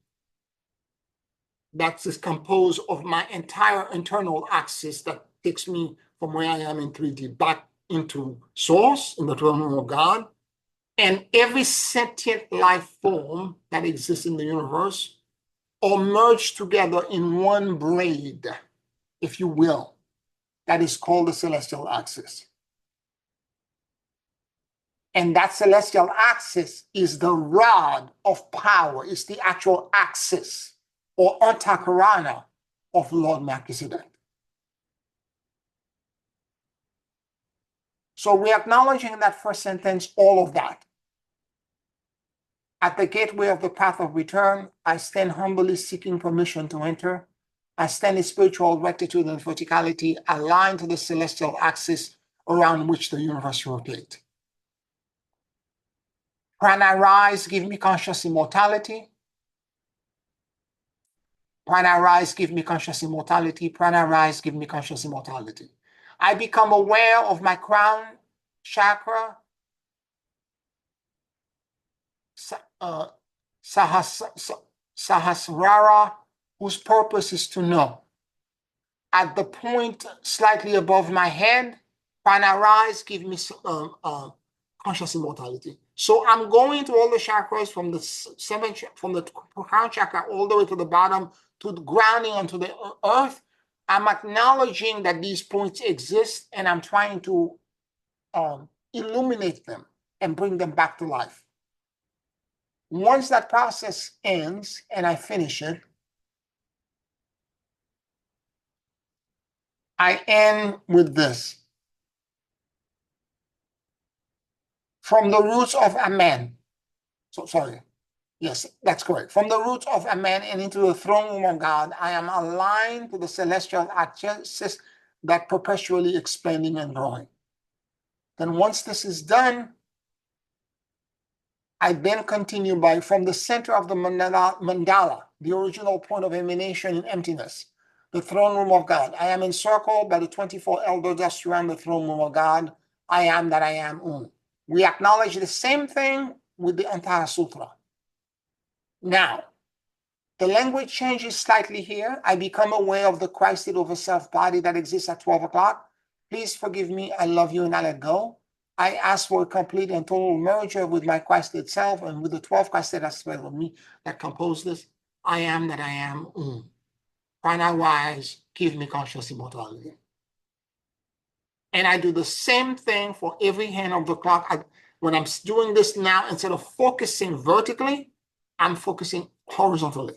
that is composed of my entire internal axis that takes me from where I am in 3D back into Source, in the throne room of God. And every sentient life form that exists in the universe all merged together in one braid, if you will, that is called the celestial axis. And that celestial axis is the rod of power. It's the actual axis or Antakarana of Lord Melchizedek. So we're acknowledging in that first sentence all of that. At the gateway of the path of return, I stand humbly seeking permission to enter. I stand in spiritual rectitude and verticality aligned to the celestial axis around which the universe rotates. Prana rise, give me conscious immortality. Prana rise, give me conscious immortality. Prana rise, give me conscious immortality. I become aware of my crown chakra, Sahasrara, whose purpose is to know. At the point slightly above my head, Prana rise, give me conscious immortality. So I'm going to all the chakras from the crown chakra all the way to the bottom, to the grounding onto the earth. I'm acknowledging that these points exist, and I'm trying to illuminate them and bring them back to life. Once that process ends and I finish it, I end with this. From the roots of Amen. Yes, that's correct. From the roots of Amen and into the throne room of God, I am aligned to the celestial axis that perpetually expanding and growing. Then once this is done, I then continue by from the center of the mandala, the original point of emanation in emptiness, the throne room of God. I am encircled by the 24 elders that surround the throne room of God. I am that I am. We acknowledge the same thing with the entire sutra. Now, the language changes slightly here. I become aware of the Christed over self body that exists at 12 o'clock. Please forgive me. I love you and I let go. I ask for a complete and total merger with my Christed self and with the 12 Christed aspects of me that compose this. I am that I am. Prana wise, give me conscious immortality. And I do the same thing for every hand of the clock. When I'm doing this now, instead of focusing vertically, I'm focusing horizontally.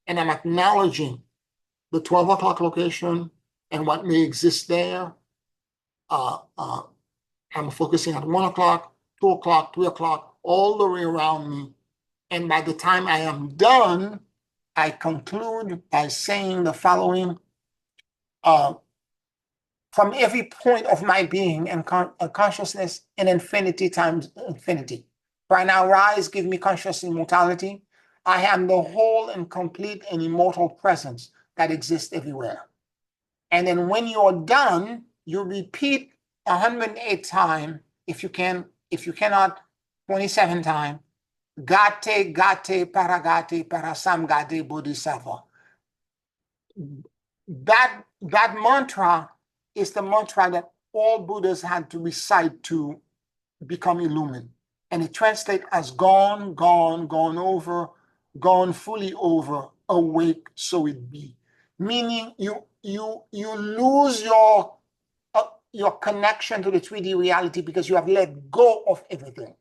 And I'm acknowledging the 12 o'clock location and what may exist there. I'm focusing at 1 o'clock, 2 o'clock, 3 o'clock, all the way around me. And by the time I am done, I conclude by saying the following. From every point of my being and consciousness in infinity times infinity. Prana rise, give me conscious immortality. I am the whole and complete and immortal presence that exists everywhere. And then when you're done, you repeat 108 times, if you cannot, 27 times. Gate, gate, paragate, parasamgate, bodhisattva. That mantra is the mantra that all Buddhas had to recite to become illumined. And it translates as gone, gone, gone over, gone fully over, awake, so it be. Meaning you lose your connection to the 3D reality because you have let go of everything.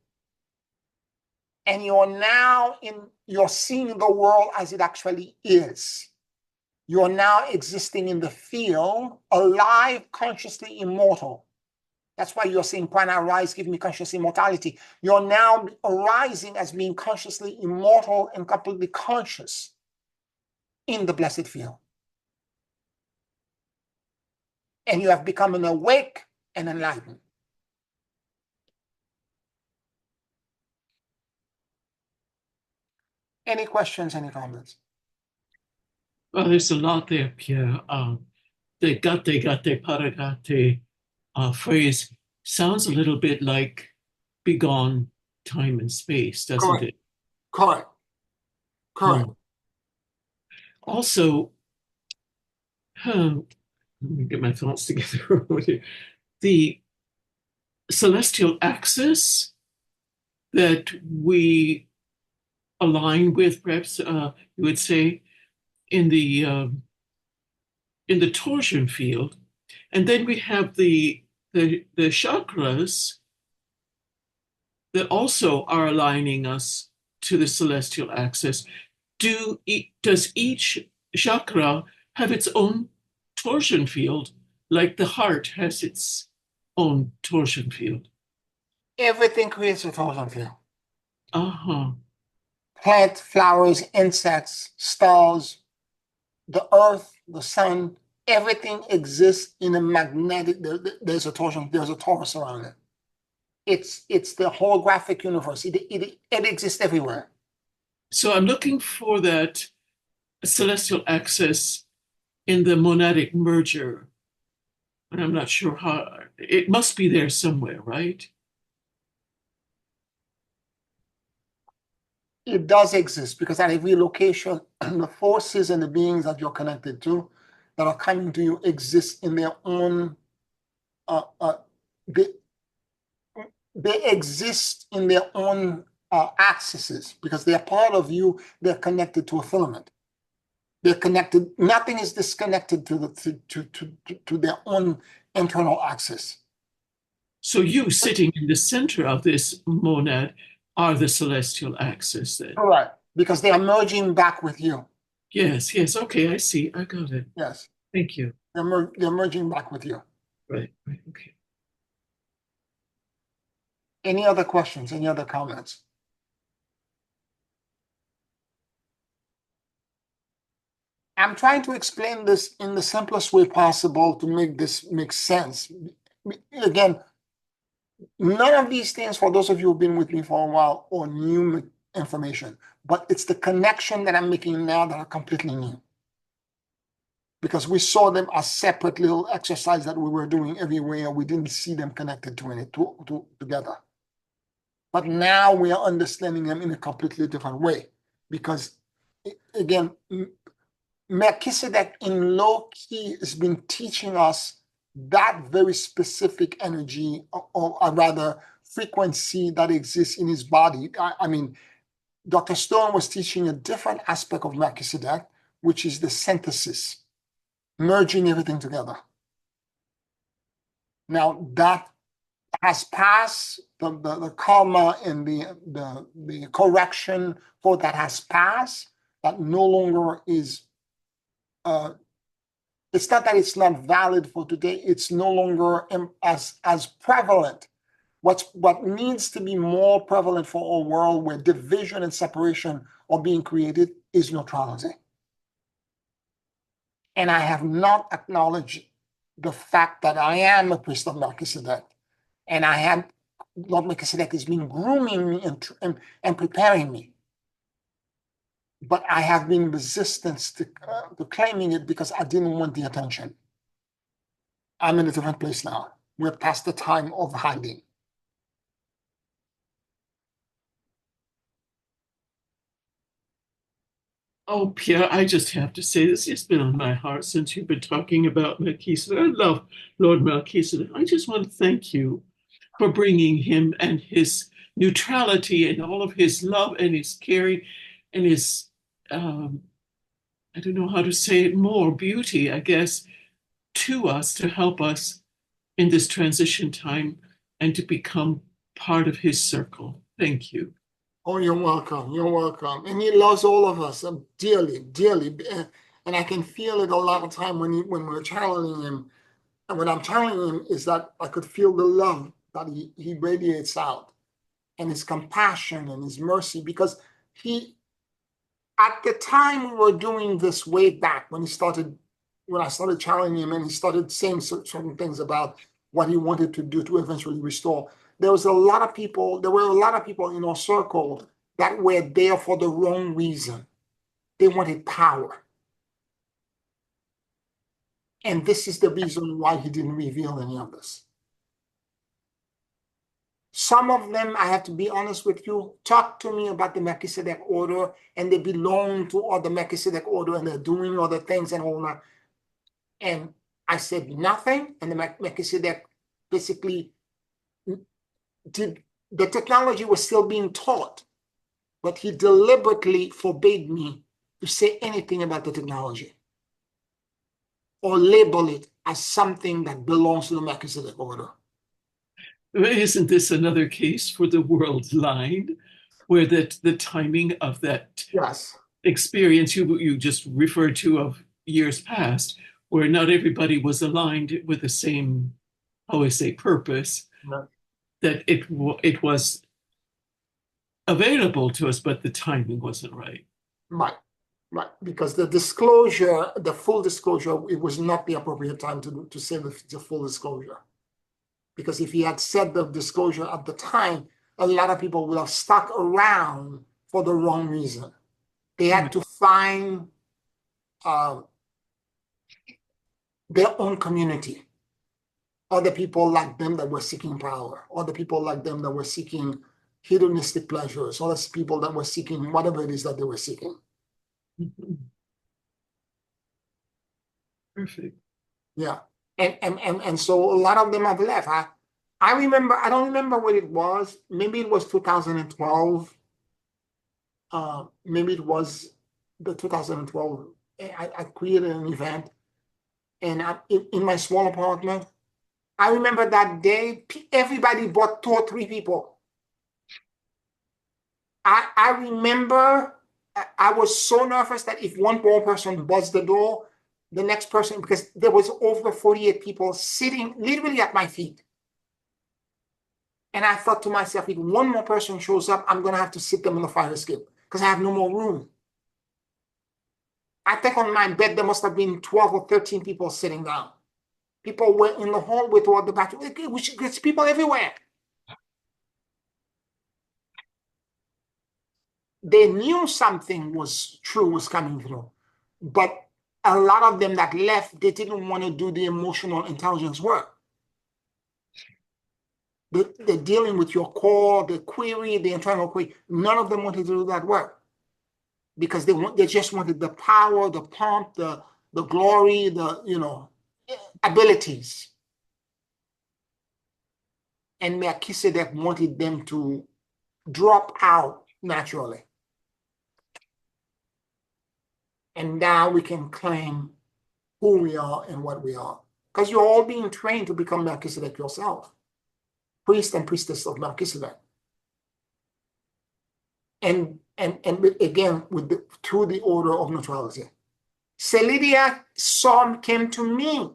And you're seeing the world as it actually is. You are now existing in the field, alive, consciously immortal. That's why you're saying, Prana rise, give me conscious immortality. You're now arising as being consciously immortal and completely conscious in the blessed field. and you have become an awake and enlightened. Any questions, any comments? Well, there's a lot there, Pierre. The gate paragate phrase sounds a little bit like begone time and space, doesn't Correct. it? Correct. Correct. Also, let me get my thoughts together. The celestial axis that we align with, perhaps you would say, in the torsion field, and then we have the chakras that also are aligning us to the celestial axis. Does each chakra have its own torsion field, like the heart has its own torsion field? Everything creates a torsion field. Uh-huh. Plant, flowers, insects, stars, the earth, the sun, everything exists in a magnetic, there's a torsion, there's a torus around it. It's the holographic universe. It exists everywhere. So I'm looking for that celestial axis in the monadic merger. And I'm not sure how, it must be there somewhere, right? It does exist because at every location, the forces and the beings that you're connected to that are coming to you exist in their own, they exist in their own axes because they are part of you. They're connected to a filament. They're connected. Nothing is disconnected to their own internal axis. So you sitting in the center of this monad are the celestial axis then? Correct. Because they are merging back with you. Yes, yes. Okay, I see. I got it. Yes. Thank you. They're merging back with you. Right, okay. Any other questions? Any other comments? I'm trying to explain this in the simplest way possible to make this make sense. Again, none of these things, for those of you who've been with me for a while, are new information, but it's the connection that I'm making now that are completely new. Because we saw them as separate little exercises that we were doing everywhere. We didn't see them connected together. But now we are understanding them in a completely different way. Because, again, Melchizedek in low key has been teaching us that very specific energy, or rather frequency that exists in his body. I mean, Dr. Stone was teaching a different aspect of Melchizedek, which is the synthesis, merging everything together. Now that has passed, the karma and the correction for that has passed, that no longer is, it's not that it's not valid for today, it's no longer as prevalent. What needs to be more prevalent for a world where division and separation are being created is neutrality. And I have not acknowledged the fact that I am a priest of Melchizedek. And Lord Melchizedek has been grooming me and preparing me. But I have been resistant to claiming it because I didn't want the attention. I'm in a different place now. We're past the time of hiding. Oh, Pierre, I just have to say this has been on my heart since you've been talking about Melchizedek. I love Lord Melchizedek. I just want to thank you for bringing him and his neutrality and all of his love and his caring and his, I don't know how to say it more, beauty, I guess, to us to help us in this transition time and to become part of his circle. Thank you. Oh, you're welcome. You're welcome. And he loves all of us dearly, dearly. And I can feel it a lot of time when we're channeling him. And when I'm channeling him is that I could feel the love that he radiates out and his compassion and his mercy, because at the time we were doing this way back when he started when I started challenging him and he started saying certain things about what he wanted to do to eventually restore, there were a lot of people in our circle that were there for the wrong reason. They wanted power. And this is the reason why he didn't reveal any of this. Some of them, I have to be honest with you, talk to me about the Melchizedek order, and they belong to the Melchizedek order, and they're doing other things and all that. And I said nothing, and the Melchizedek basically did. The technology was still being taught, but he deliberately forbade me to say anything about the technology or label it as something that belongs to the Melchizedek order. Isn't this another case for the world line, where the timing of that Yes. experience you just referred to of years past, where not everybody was aligned with the same, I always say, purpose, Right. that it was available to us, but the timing wasn't right. Right. Right, because the disclosure, the full disclosure, it was not the appropriate time to say the full disclosure. Because if he had said the disclosure at the time, a lot of people would have stuck around for the wrong reason. They had to find their own community, other people like them that were seeking power, other people like them that were seeking hedonistic pleasures, other people that were seeking whatever it is that they were seeking. Mm-hmm. Perfect. Yeah. And so a lot of them have left. I remember, I don't remember what it was. Maybe it was 2012. Maybe it was the 2012. I created an event, and in my small apartment, I remember that day, everybody bought 2 or 3 people. I remember I was so nervous that if one more person buzzed the door, the next person, because there was over 48 people sitting literally at my feet. And I thought to myself, if one more person shows up, I'm going to have to sit them on the fire escape because I have no more room. I think on my bed, there must have been 12 or 13 people sitting down. People were in the hallway toward the bathroom. There's people everywhere. They knew something was true, was coming through. But a lot of them that left, they didn't want to do the emotional intelligence work. They're dealing with your core, the query, the internal query. None of them wanted to do that work because they just wanted the power, the pomp, the glory, the abilities. And Melchizedek wanted them to drop out naturally. And now we can claim who we are and what we are. Because you're all being trained to become Melchizedek yourself. Priest and priestess of Melchizedek. And again, through the order of neutrality. Celidia came to me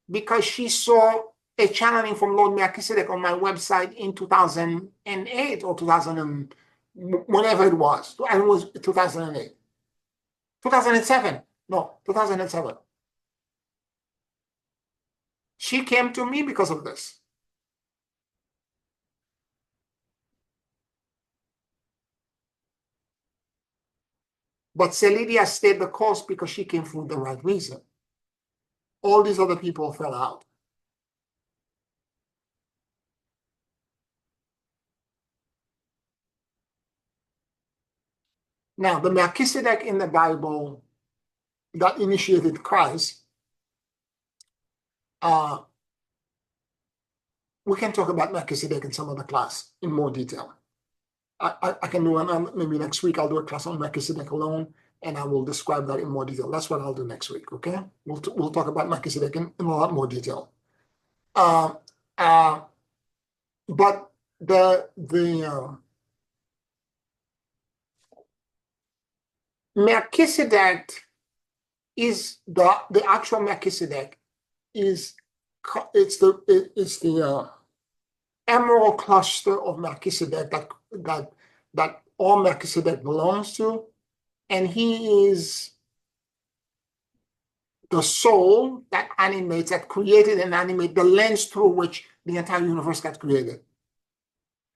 because she saw a channeling from Lord Melchizedek on my website in 2008 or 2000, whenever it was. And it was 2008. 2007. No, 2007. She came to me because of this. But Celidia stayed the course because she came for the right reason. All these other people fell out. Now, the Melchizedek in the Bible that initiated Christ, we can talk about Melchizedek in some other class in more detail. I can do maybe next week. I'll do a class on Melchizedek alone, and I will describe that in more detail. That's what I'll do next week. Okay, we'll talk about Melchizedek in a lot more detail. But the Melchizedek is the actual Melchizedek is it's the emerald cluster of Melchizedek that all Melchizedek belongs to, and he is the soul that animates, that created and animates the lens through which the entire universe got created,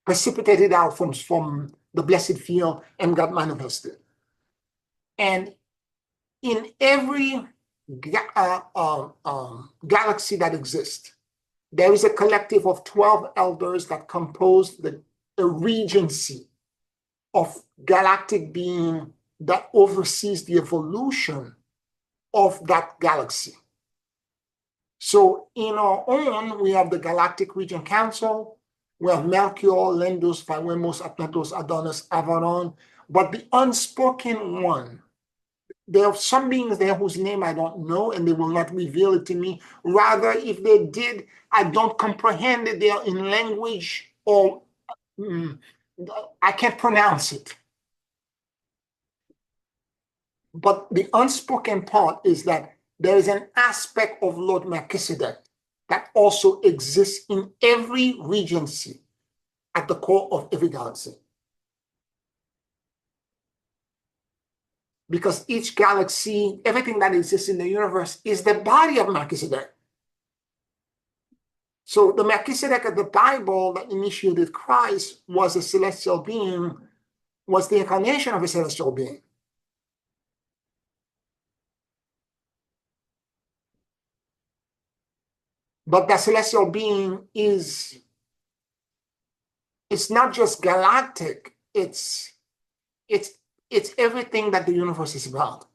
precipitated out from the blessed field and got manifested. And in every galaxy that exists, there is a collective of 12 elders that compose a regency of galactic being that oversees the evolution of that galaxy. So in our own, we have the Galactic Regent Council, we have Melchior, Lendus, Phaiwemos, Atnatos, Adonis, Avaron, but the unspoken one, there are some beings there whose name I don't know, and they will not reveal it to me. Rather, if they did, I don't comprehend it. They are in language, or I can't pronounce it. But the unspoken part is that there is an aspect of Lord Melchizedek that also exists in every regency at the core of every galaxy. Because each galaxy, everything that exists in the universe is the body of Melchizedek. So the Melchizedek of the Bible that initiated Christ was a celestial being, was the incarnation of a celestial being. But that celestial being it's not just galactic, it's everything that the universe is about.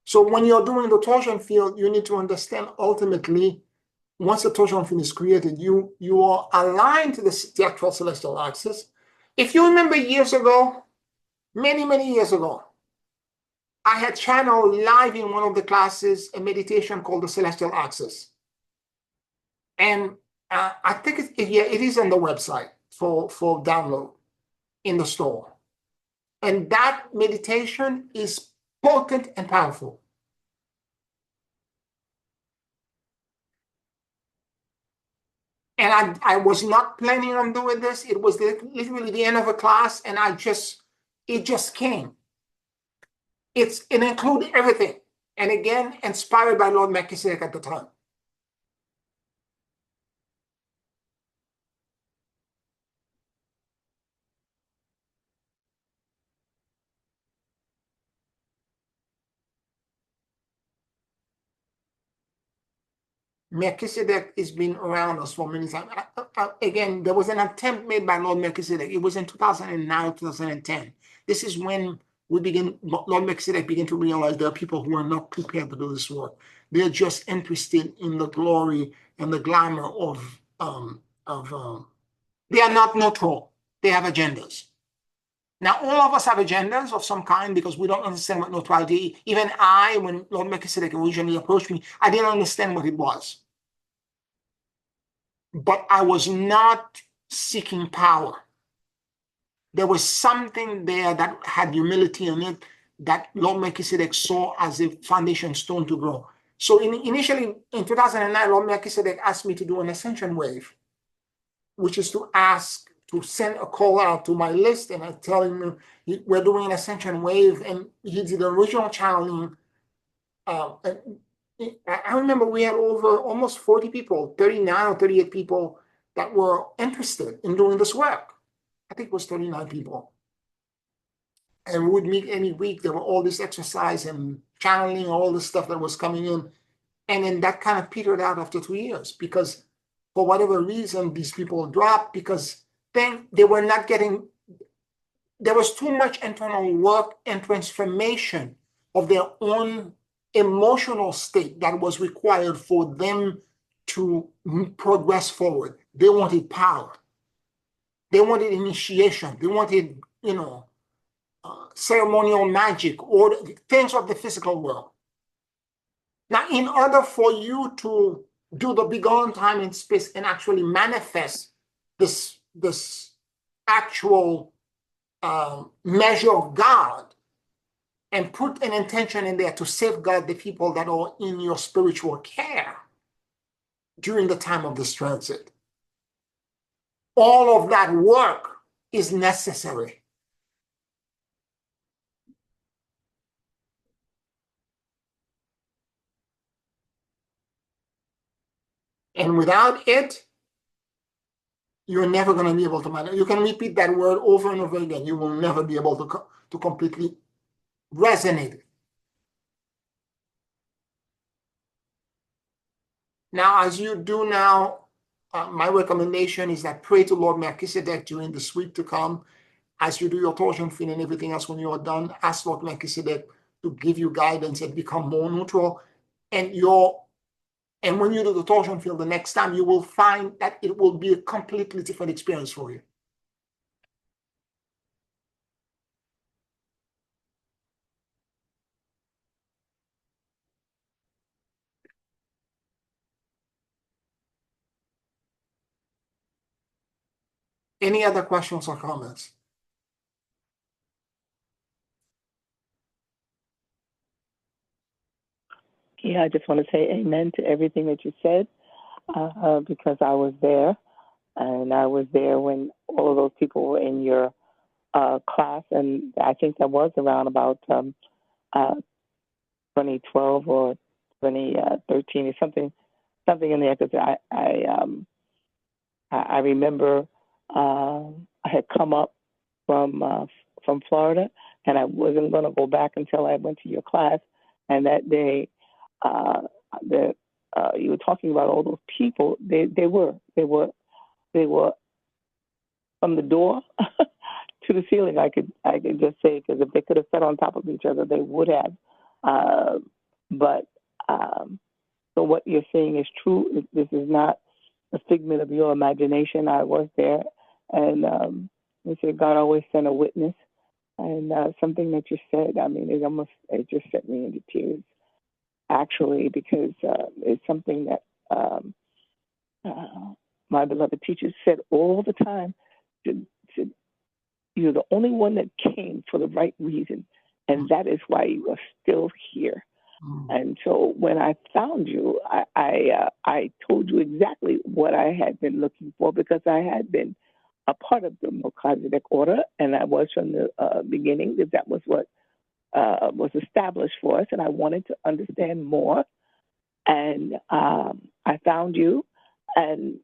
So when you're doing the torsion field, you need to understand ultimately, once the torsion field is created, you are aligned to the actual celestial axis. If you remember years ago, many years ago, I had channeled live in one of the classes a meditation called the celestial axis. And I think it is on the website for download in the store. And that meditation is potent and powerful. And I was not planning on doing this. It was literally the end of a class, and it just came. It included everything. And again, inspired by Lord Melchizedek at the time. Melchizedek has been around us for many times. Again, there was an attempt made by Lord Melchizedek. It was in 2009, 2010. This is when Lord Melchizedek began to realize there are people who are not prepared to do this work. They're just interested in the glory and the glamour of they are not neutral. They have agendas. Now, all of us have agendas of some kind because we don't understand what neutrality is. Even I, when Lord Melchizedek originally approached me, I didn't understand what it was. But I was not seeking power. There was something there that had humility in it that Lord Melchizedek saw as a foundation stone to grow. So initially, in 2009, Lord Melchizedek asked me to do an ascension wave, which is to send a call out to my list, and I tell him we're doing an ascension wave, and he did the original channeling. I remember we had over almost 40 people, 39 or 38 people that were interested in doing this work. I think it was 39 people. And we would meet any week. There were all this exercise and channeling, all this stuff that was coming in. And then that kind of petered out after 2 years because for whatever reason, these people dropped because then they were not getting, there was too much internal work and transformation of their own emotional state that was required for them to progress forward. They wanted power. They wanted initiation. They wanted, ceremonial magic or things of the physical world. Now, in order for you to do the beyond time and space and actually manifest this actual measure of God and put an intention in there to safeguard the people that are in your spiritual care during the time of this transit, all of that work is necessary. And without it, you're never going to be able to manage. You can repeat that word over and over again. You will never be able to completely resonate it. Now, as you do now, my recommendation is that pray to Lord Melchizedek during this week to come. As you do your torsion field and everything else, when you are done, ask Lord Melchizedek to give you guidance and become more neutral. And when you do the torsion field the next time, you will find that it will be a completely different experience for you. Any other questions or comments? Yeah, I just want to say amen to everything that you said, because I was there, and I was there when all of those people were in your class, and I think that was around about 2012 or 2013 or something in there. Because I remember I had come up from Florida, and I wasn't going to go back until I went to your class. And that day, you were talking about all those people. They were from the door to the ceiling. I could just say, because if they could have sat on top of each other, they would have. So what you're saying is true. This is not a figment of your imagination. I was there, and they said God always sent a witness. And something that you said, I mean, it just set me into tears, actually, because it's something that my beloved teacher said all the time. You're the only one that came for the right reason, and that is why you are still here. And so when I found you, I told you exactly what I had been looking for, because I had been a part of the Melchizedek Order, and I was from the beginning, because that was what was established for us, and I wanted to understand more. And I found you, and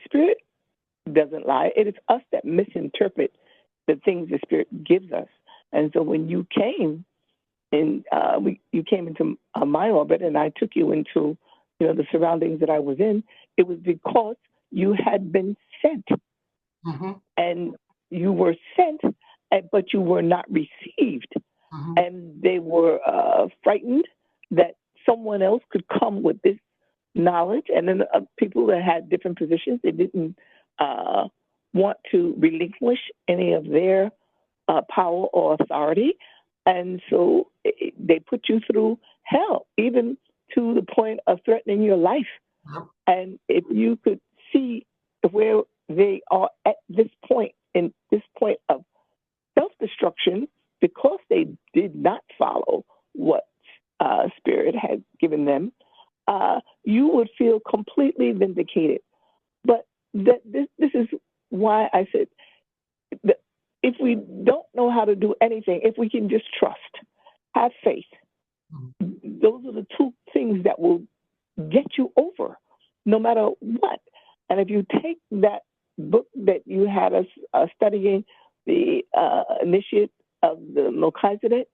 Spirit doesn't lie. It is us that misinterpret the things the Spirit gives us. And so when you came, and you came into my orbit, and I took you into the surroundings that I was in, it was because you had been sent. Mm-hmm. And you were sent, but you were not received. Mm-hmm. And they were frightened that someone else could come with this knowledge. And then people that had different positions, they didn't want to relinquish any of their power or authority. And so they put you through hell, even to the point of threatening your life. Yep. And if you could see where they are at this point, in this point of self-destruction, because they did not follow what Spirit had given them, you would feel completely vindicated. But this is why I said, that if we don't know how to do anything, if we can just trust, have faith, those are the two things that will get you over, no matter what. And if you take that book that you had us studying, the Initiate of the Melchizedek,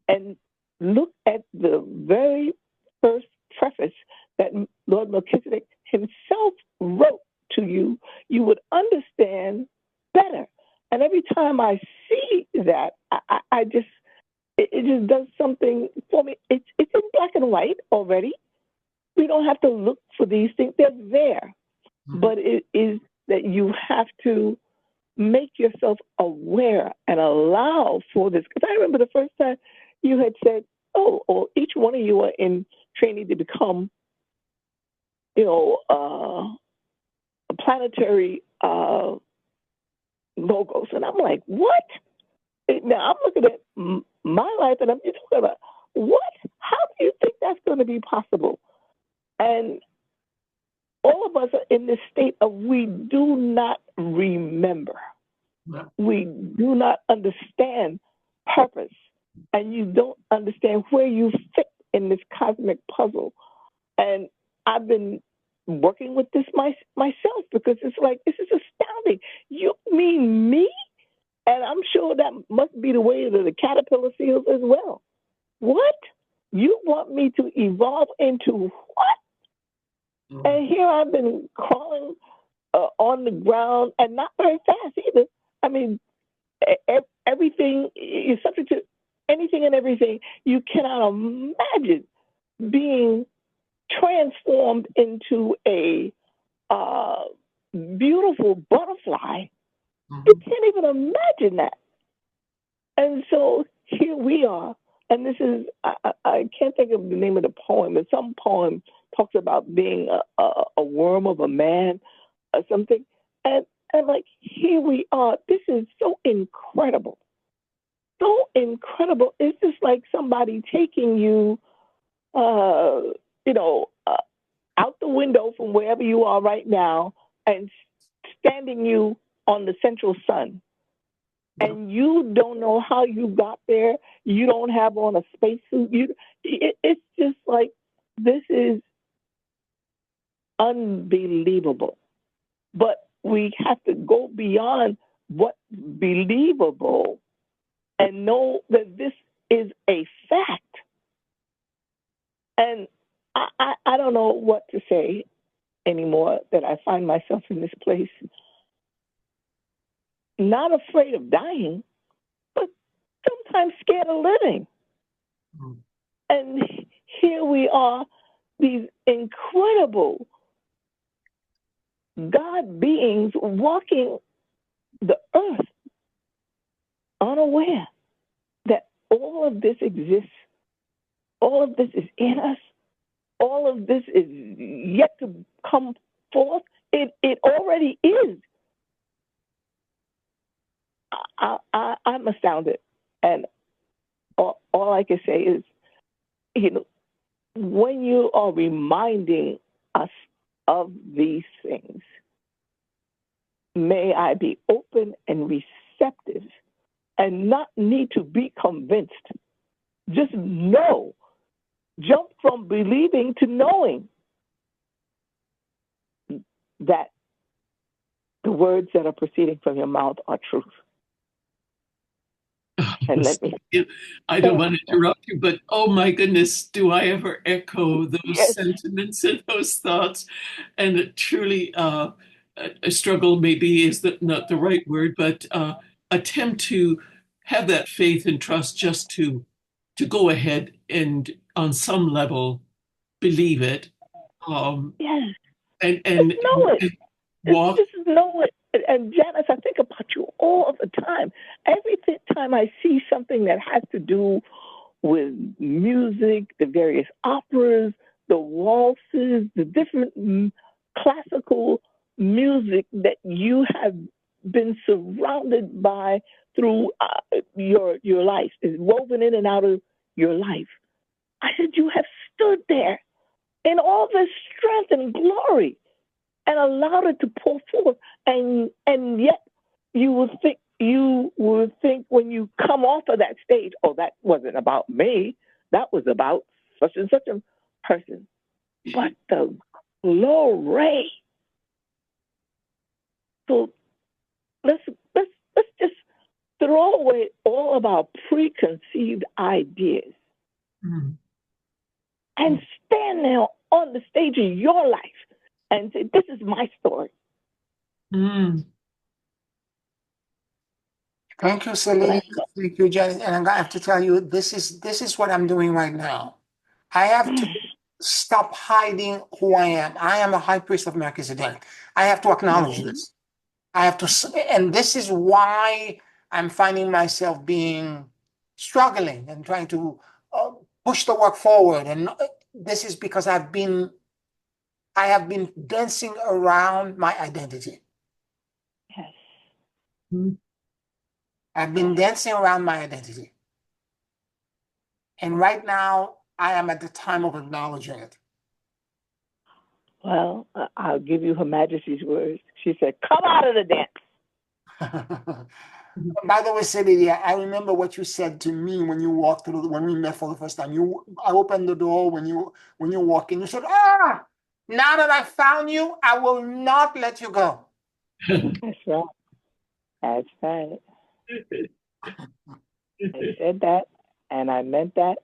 and look at the very first preface that Lord Melchizedek himself wrote to you, you would understand better. And every time I see that, I just, it just does something for me. It's in black and white already. We don't have to look for these things. They're there. But it is that you have to make yourself aware and allow for this. Because I remember the first time you had said, or each one of you are in training to become, a planetary logos. And I'm like, what? Now I'm looking at my life, and I'm just talking about, what? How do you think that's going to be possible? And all of us are in this state of we do not remember. Yeah. We do not understand purpose, and you don't understand where you fit in this cosmic puzzle. And I've been working with this myself, because it's like, this is astounding. You mean me? And I'm sure that must be the way that the caterpillar feels as well. What? You want me to evolve into what? And here I've been crawling on the ground, and not very fast either. I mean, everything is subject to anything and everything. You cannot imagine being transformed into a beautiful butterfly. You can't even imagine that. And so here we are. And this is, I can't think of the name of the poem, but some poem talks about being a worm of a man or something. And like, here we are. This is so incredible. So incredible. It's just like somebody taking you, out the window from wherever you are right now and standing you on the central sun. And you don't know how you got there. You don't have on a spacesuit. It's just like, this is unbelievable. But we have to go beyond what's believable and know that this is a fact. And I don't know what to say anymore, that I find myself in this place, not afraid of dying, but sometimes scared of living. And here we are, these incredible God beings walking the earth, unaware that all of this exists, all of this is in us, all of this is yet to come forth. It already is. I'm astounded. And all I can say is, when you are reminding us of these things, may I be open and receptive and not need to be convinced. Just know. Jump from believing to knowing that the words that are proceeding from your mouth are truth. And let me. I don't want to interrupt you, but oh my goodness, do I ever echo those Yes. sentiments and those thoughts? And it truly, a struggle maybe is not the right word, but attempt to have that faith and trust just to go ahead and on some level believe it. Yes. And Just know it. walk. Just know it. And Janice, I think about you all of the time. Every time I see something that has to do with music, the various operas, the waltzes, the different classical music that you have been surrounded by through your life, is woven in and out of your life. I said, you have stood there in all this strength and glory and allowed it to pour forth, and yet you would think when you come off of that stage, oh, that wasn't about me, that was about such and such a person. But the glory. So let's just throw away all of our preconceived ideas and stand there on the stage of your life and say, this is my story. Thank you, Celine. Thank you, Janet. And I have to tell you, this is what I'm doing right now. I have to stop hiding who I am. I am a high priest of Melchizedek. I have to acknowledge this. I have to, and this is why I'm finding myself struggling and trying to push the work forward. And this is because I have been dancing around my identity. Yes. I've been dancing around my identity. And right now, I am at the time of acknowledging it. Well, I'll give you Her Majesty's words. She said, come out of the dance. By the way, Celine, I remember what you said to me when you walked through, when we met for the first time. I opened the door when you walk in. You said, Now that I found you, I will not let you go. That's right. That's right. I said that, and I meant that.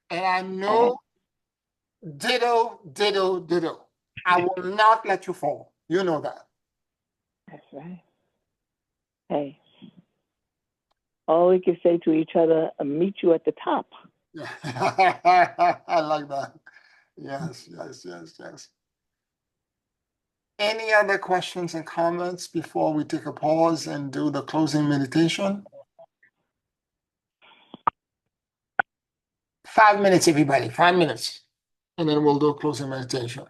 And I know ditto, ditto, ditto. I will not let you fall. You know that. That's right. Hey, all we can say to each other, meet you at the top. I like that. Yes, yes, yes, yes. Any other questions and comments before we take a pause and do the closing meditation? 5 minutes, everybody, 5 minutes. And then we'll do a closing meditation.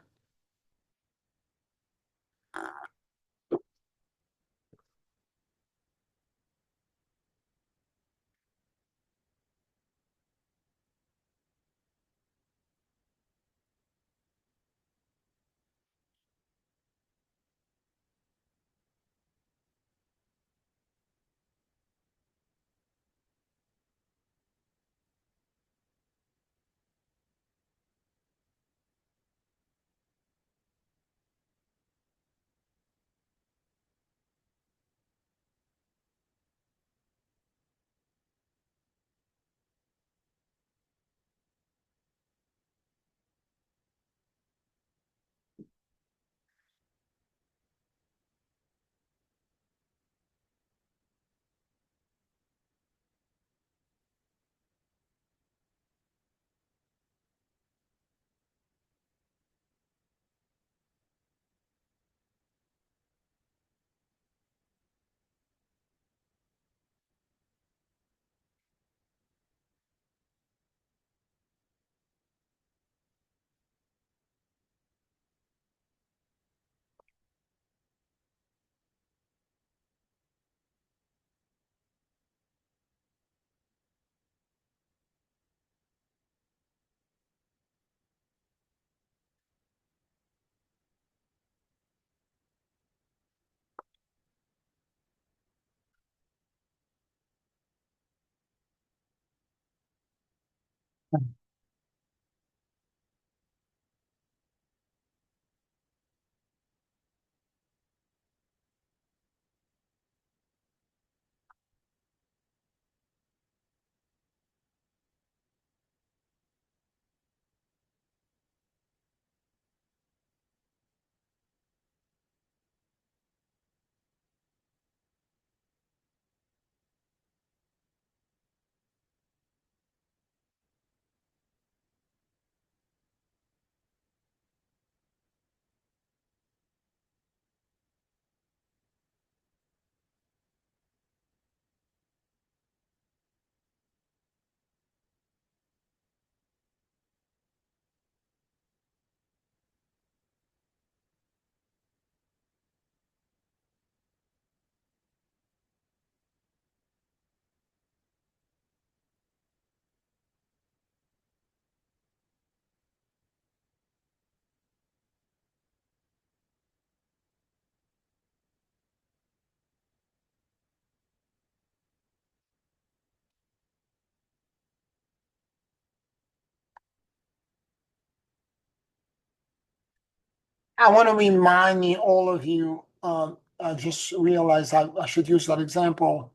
I want to remind you, all of you, I just realized I should use that example.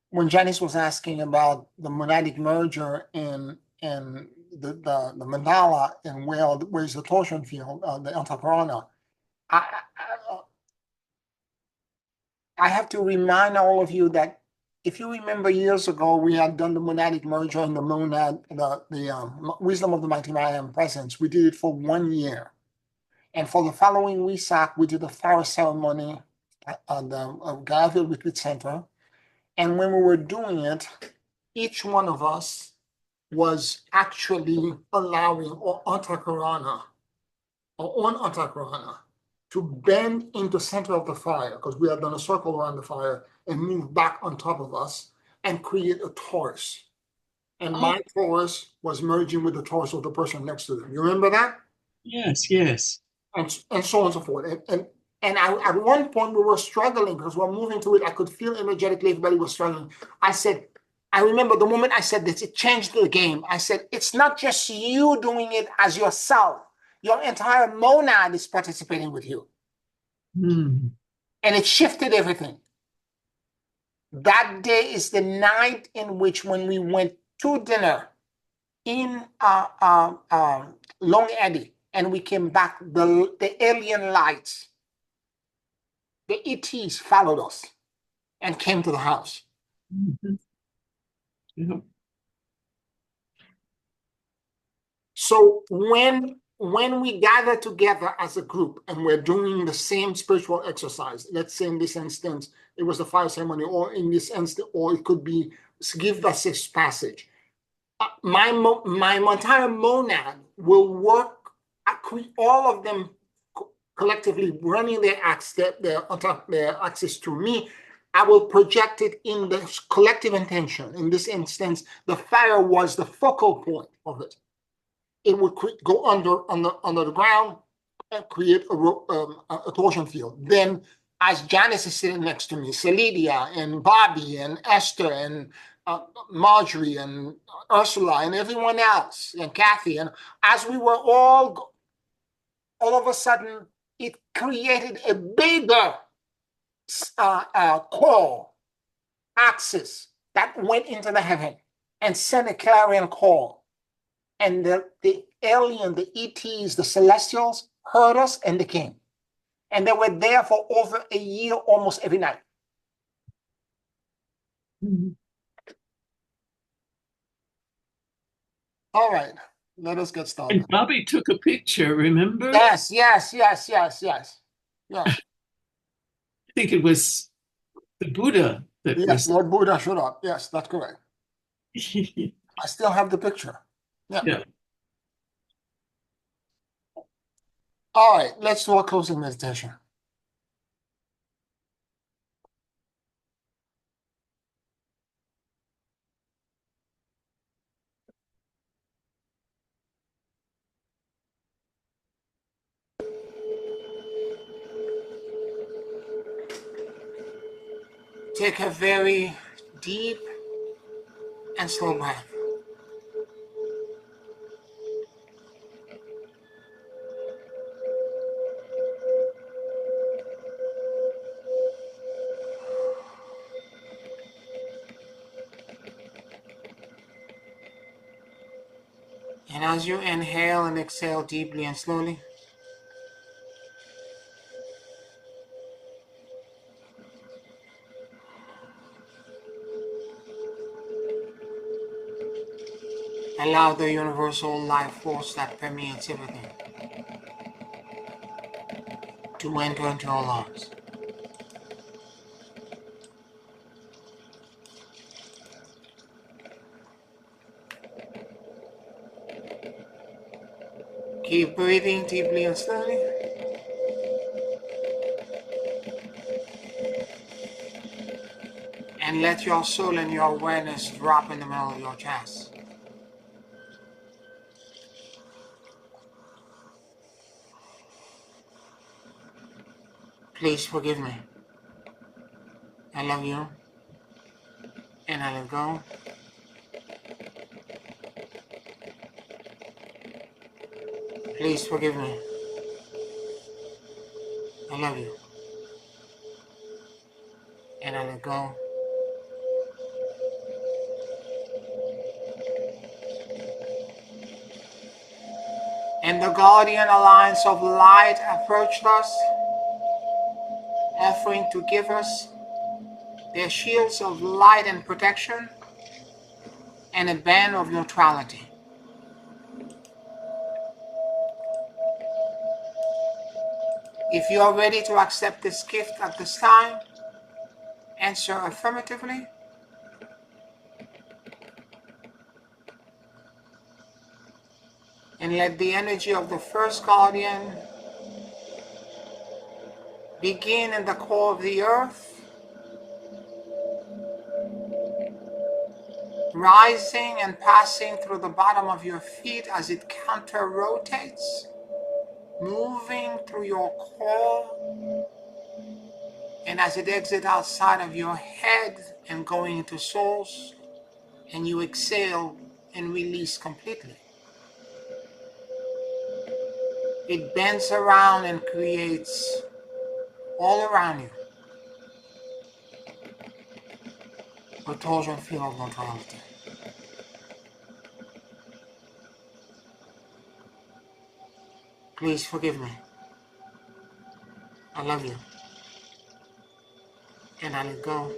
When Janice was asking about the monadic merger in the mandala and where's the torsion field, the Antakarana, I have to remind all of you that if you remember years ago, we had done the monadic merger and the monad, the wisdom of the mighty Maya and presence. We did it for 1 year. And for the following Wesak, we did a forest ceremony at the Garfield Retreat Center. And when we were doing it, each one of us was actually allowing our Antakarana, our own Antakarana, to bend into the center of the fire, because we had done a circle around the fire, and move back on top of us and create a torus. And my torus was merging with the torus of the person next to them. You remember that? Yes, yes. And so on and so forth. And at one point we were struggling because we're moving to it. I could feel energetically everybody was struggling. I remember the moment I said this, it changed the game. I said, it's not just you doing it as yourself. Your entire monad is participating with you. Mm. And it shifted everything. That day is the night in which, when we went to dinner in Long Eddy, and we came back, the alien lights, the ETs followed us and came to the house. Mhm. Yeah. So when we gather together as a group and we're doing the same spiritual exercise, let's say in this instance it was the fire ceremony, or in this instance, or it could be give the sixth passage. My entire monad will work. All of them collectively running their axis to me. I will project it in the collective intention. In this instance, the fire was the focal point of it. It would go under the ground and create a torsion field. Then, as Janice is sitting next to me, Celidia and Bobby and Esther and Marjorie and Ursula and everyone else and Kathy, and as we were all of a sudden, it created a bigger core axis that went into the heaven and sent a clarion call. And the alien, the ETs, the celestials heard us, and they came. And they were there for over a year, almost every night. Mhm. All right, let us get started. And Bobby took a picture, remember? Yes. I think it was the Buddha that Yes, was. Lord Buddha showed up. Yes, that's correct. I still have the picture. Yeah. All right, let's do a closing meditation. Take a very deep and slow breath. And as you inhale and exhale deeply and slowly, allow the universal life force that permeates everything to enter into your lungs. Keep breathing deeply and slowly. And let your soul and your awareness drop in the middle of your chest. Please forgive me. I love you. And I let go. Please forgive me. I love you. And I let go. And the guardian alliance of light approached us, offering to give us their shields of light and protection and a band of neutrality. If you are ready to accept this gift at this time, answer affirmatively. And let the energy of the first guardian begin in the core of the earth, rising and passing through the bottom of your feet as it counter-rotates, moving through your core, and as it exits outside of your head and going into souls, and you exhale and release completely. It bends around and creates all around you a torsion field of neutrality. Please forgive me. I love you. And I let go.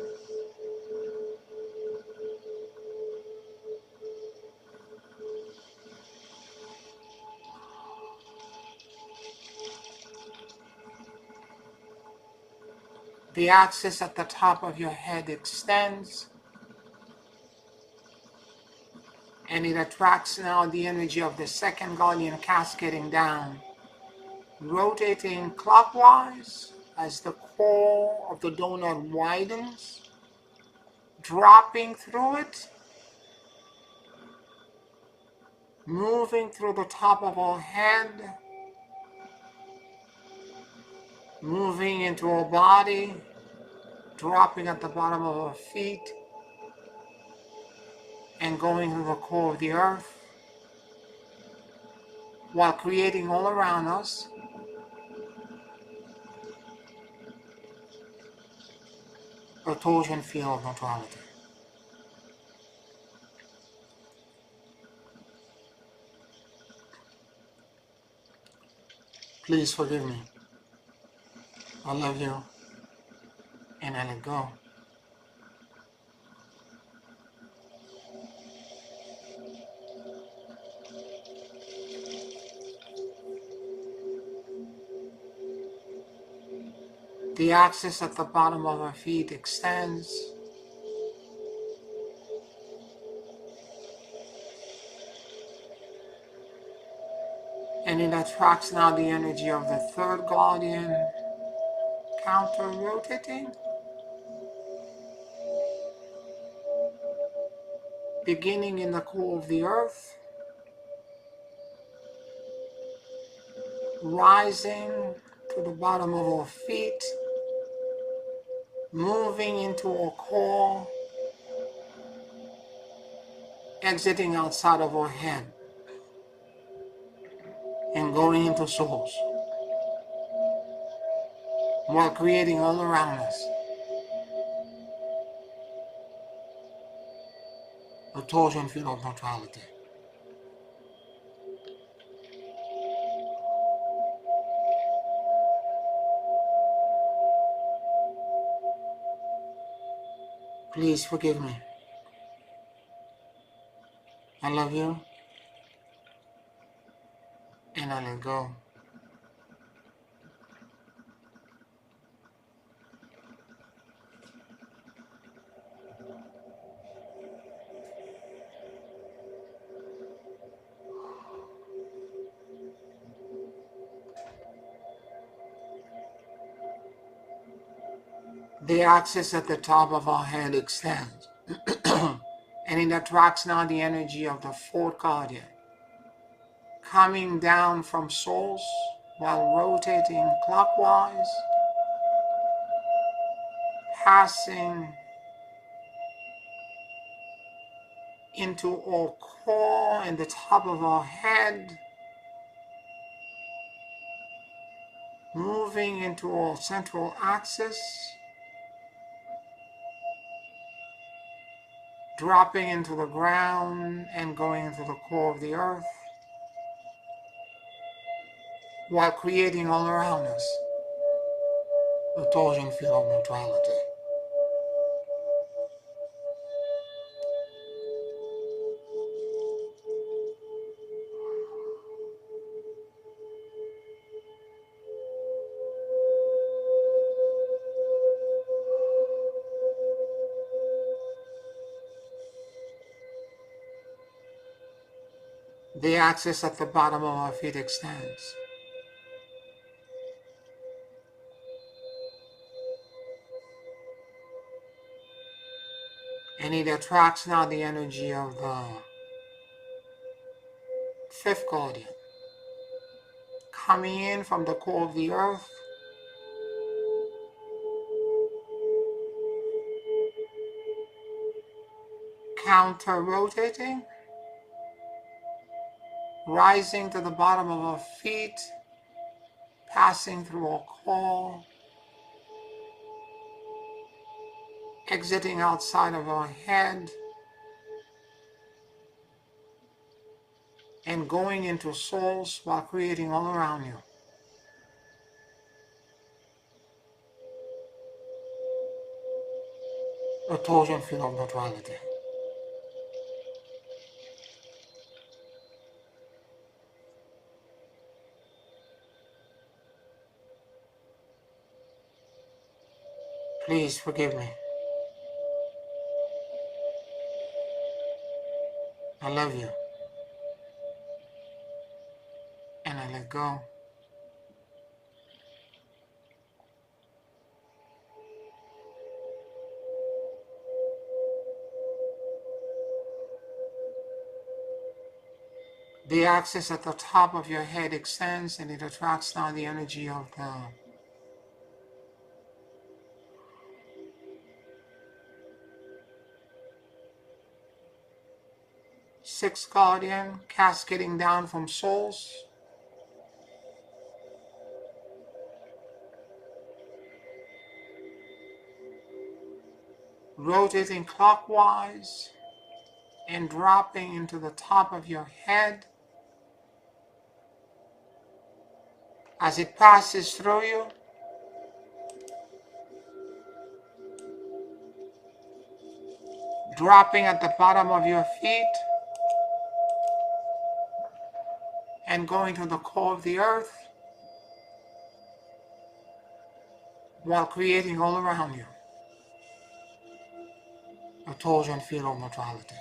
The axis at the top of your head extends, and it attracts now the energy of the second guardian cascading down, rotating clockwise as the core of the donut widens, dropping through it, moving through the top of our head, moving into our body, dropping at the bottom of our feet, and going through the core of the earth, while creating all around us a torsion field of neutrality. Please forgive me. I love you, and I let go. The axis at the bottom of our feet extends, and it attracts now the energy of the third guardian, counter-rotating, beginning in the core of the earth, rising to the bottom of our feet, moving into our core, exiting outside of our head, and going into souls, while creating all around us a torsion field of neutrality. Please forgive me. I love you, and I let go. The axis at the top of our head extends, and it attracts now the energy of the fourth guardian, coming down from source while rotating clockwise, passing into our core and the top of our head, moving into our central axis, dropping into the ground and going into the core of the earth, while creating all around us a torsion field of neutrality. The axis at the bottom of our feet extends, and it attracts now the energy of the fifth guardian, coming in from the core of the earth, counter-rotating, rising to the bottom of our feet, passing through our core, exiting outside of our head, and going into souls while creating all around you. A Torsion Field of Neutrality. Please forgive me. I love you. And I let go. The axis at the top of your head extends and it attracts now the energy of the sixth guardian, cascading down from souls, rotating clockwise and dropping into the top of your head. As it passes through you, dropping at the bottom of your feet and going to the core of the earth while creating all around you a Torsion Field of Neutrality.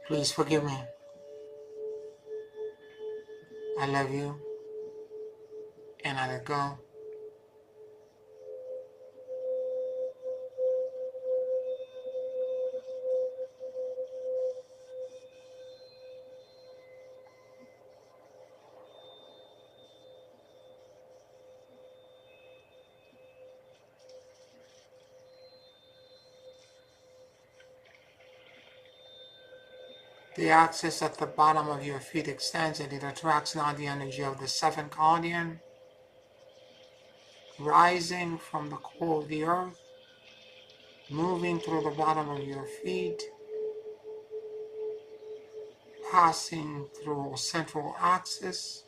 Please forgive me. I love you and I let go. The axis at the bottom of your feet extends and it attracts now the energy of the seventh guardian, rising from the core of the earth, moving through the bottom of your feet, passing through a central axis,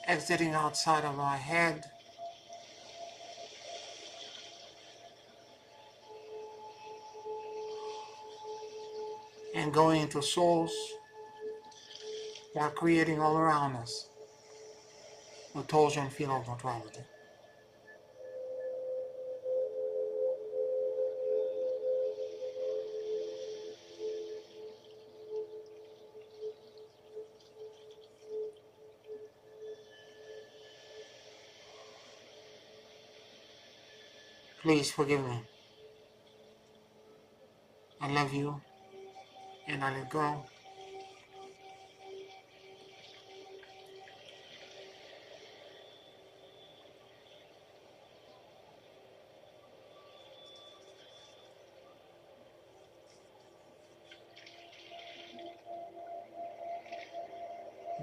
exiting outside of our head, and going into souls while creating all around us a Torsion Field of Neutrality. Please forgive me. I love you and I let go.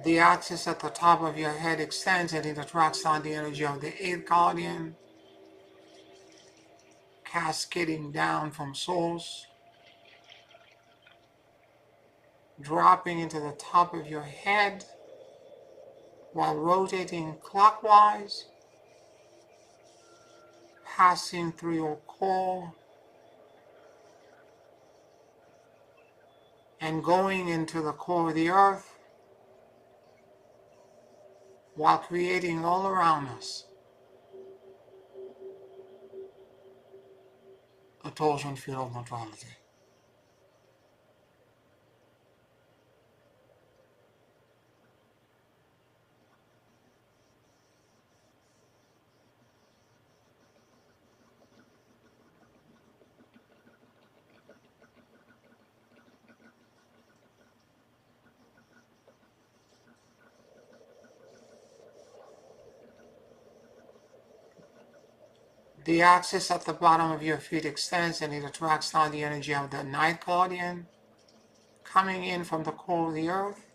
The axis at the top of your head extends and it attracts down the energy of the eighth guardian, cascading down from souls, dropping into the top of your head while rotating clockwise, passing through your core and going into the core of the earth while creating all around us a Torsion Field of Neutrality. The axis at the bottom of your feet extends and it attracts now the energy of the Night Guardian, coming in from the core of the earth,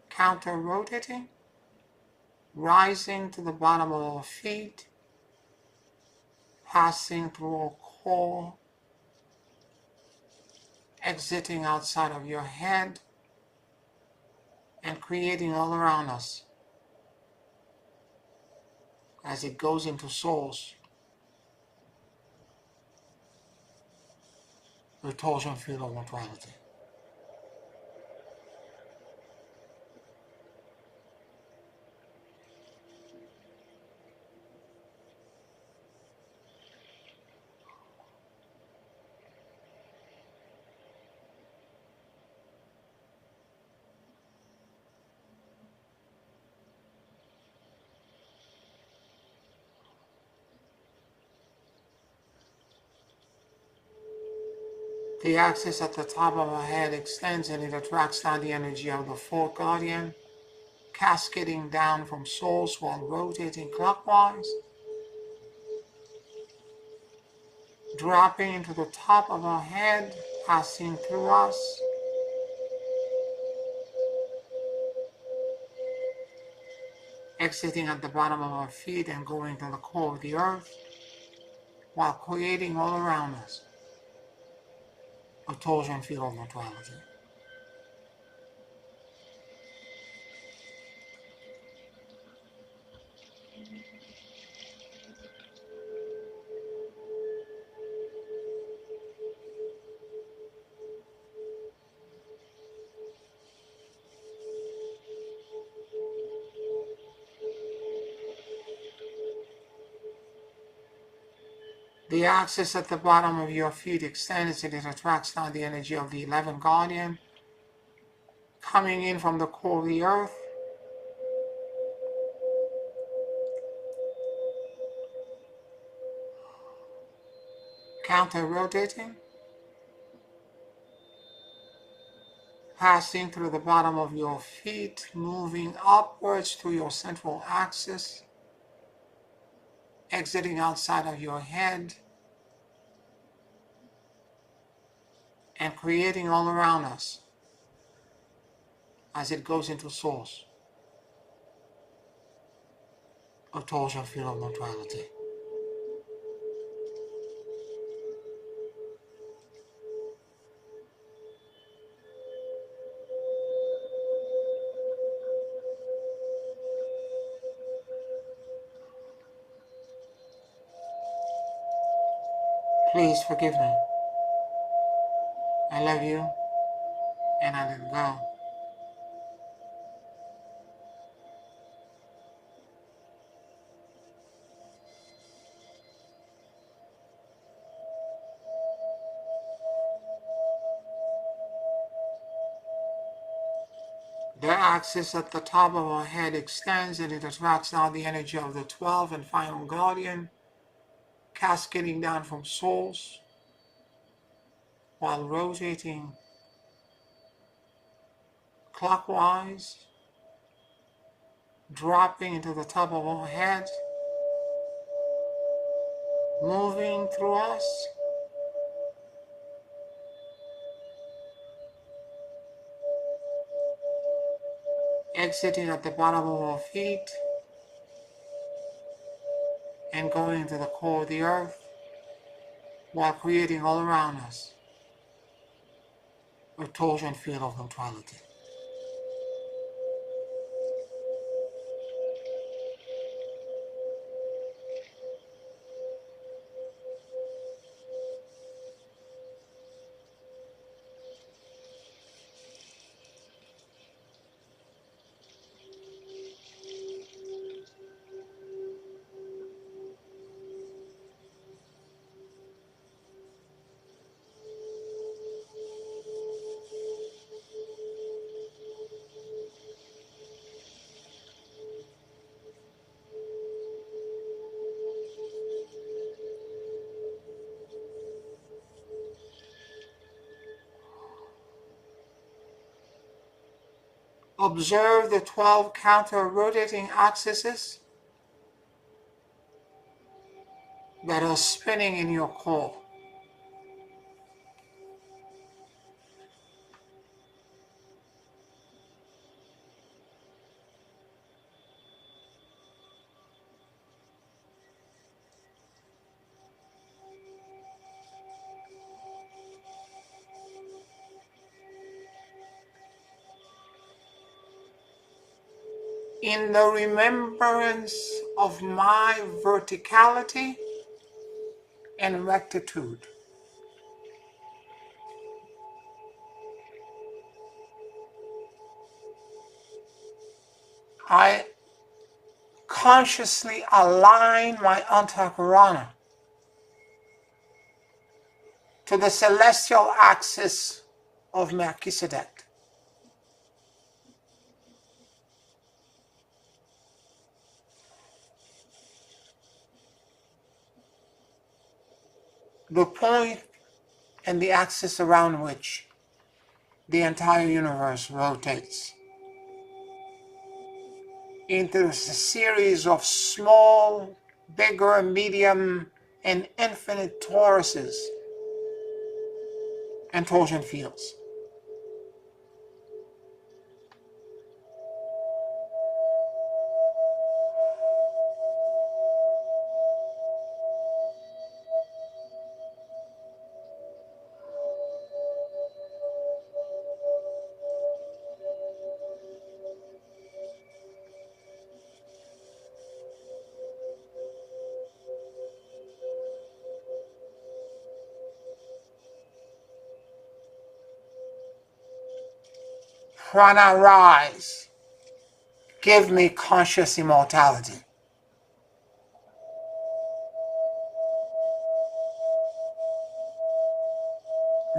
counter-rotating, rising to the bottom of our feet, passing through our core, exiting outside of your head, and creating all around us as it goes into source, the torsion field of neutrality. The axis at the top of our head extends and it attracts down the energy of the fourth guardian, cascading down from source while rotating clockwise, dropping into the top of our head, passing through us, exiting at the bottom of our feet and going to the core of the earth, while creating all around us a torsion field of neutrality. The axis at the bottom of your feet extends and it attracts now the energy of the 11th guardian, coming in from the core of the earth, counter-rotating, passing through the bottom of your feet, moving upwards to your central axis, exiting outside of your head, and creating all around us as it goes into source a torsion field of neutrality. Please forgive me. I love you, and I let go. The axis at the top of our head extends and it attracts now the energy of the 12th and final guardian, cascading down from source while rotating clockwise, dropping into the top of our head, moving through us, exiting at the bottom of our feet, and going into the core of the earth while creating all around us a torsion field of neutrality. Observe the 12 counter-rotating axes that are spinning in your core. In the remembrance of my verticality and rectitude, I consciously align my antakarana to the celestial axis of Melchizedek. The point and the axis around which the entire universe rotates into a series of small, bigger, medium, and infinite toruses and torsion fields. Prana, rise. Give me conscious immortality.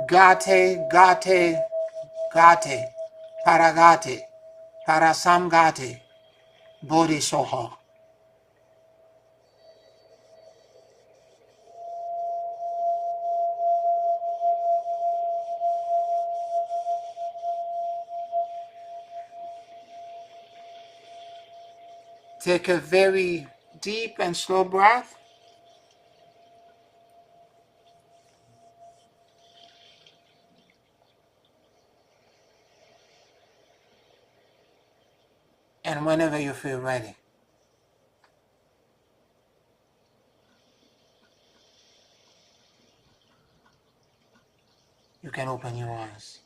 Gate, gate, gate, paragate, parasamgate, bodhisoha. Take a very deep and slow breath. And whenever you feel ready, you can open your eyes.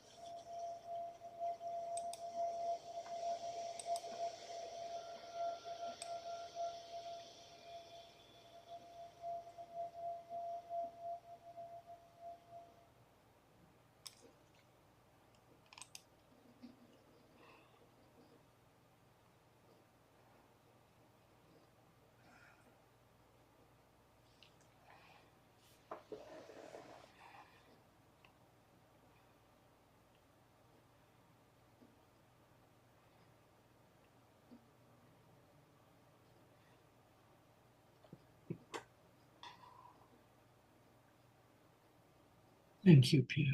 Thank you, Peter.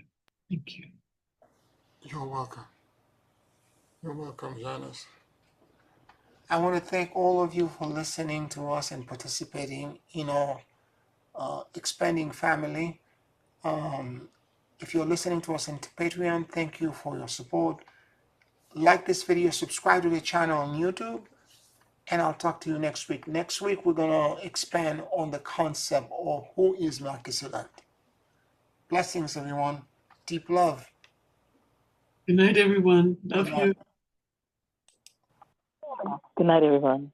Thank you. You're welcome. You're welcome, Janice. I want to thank all of you for listening to us and participating in our expanding family. If you're listening to us on Patreon, thank you for your support. Like this video, subscribe to the channel on YouTube, and I'll talk to you next week. Next week, we're going to expand on the concept of who is Melchizedek. Blessings, everyone. Deep love. Good night, everyone. Love you. Good night, everyone.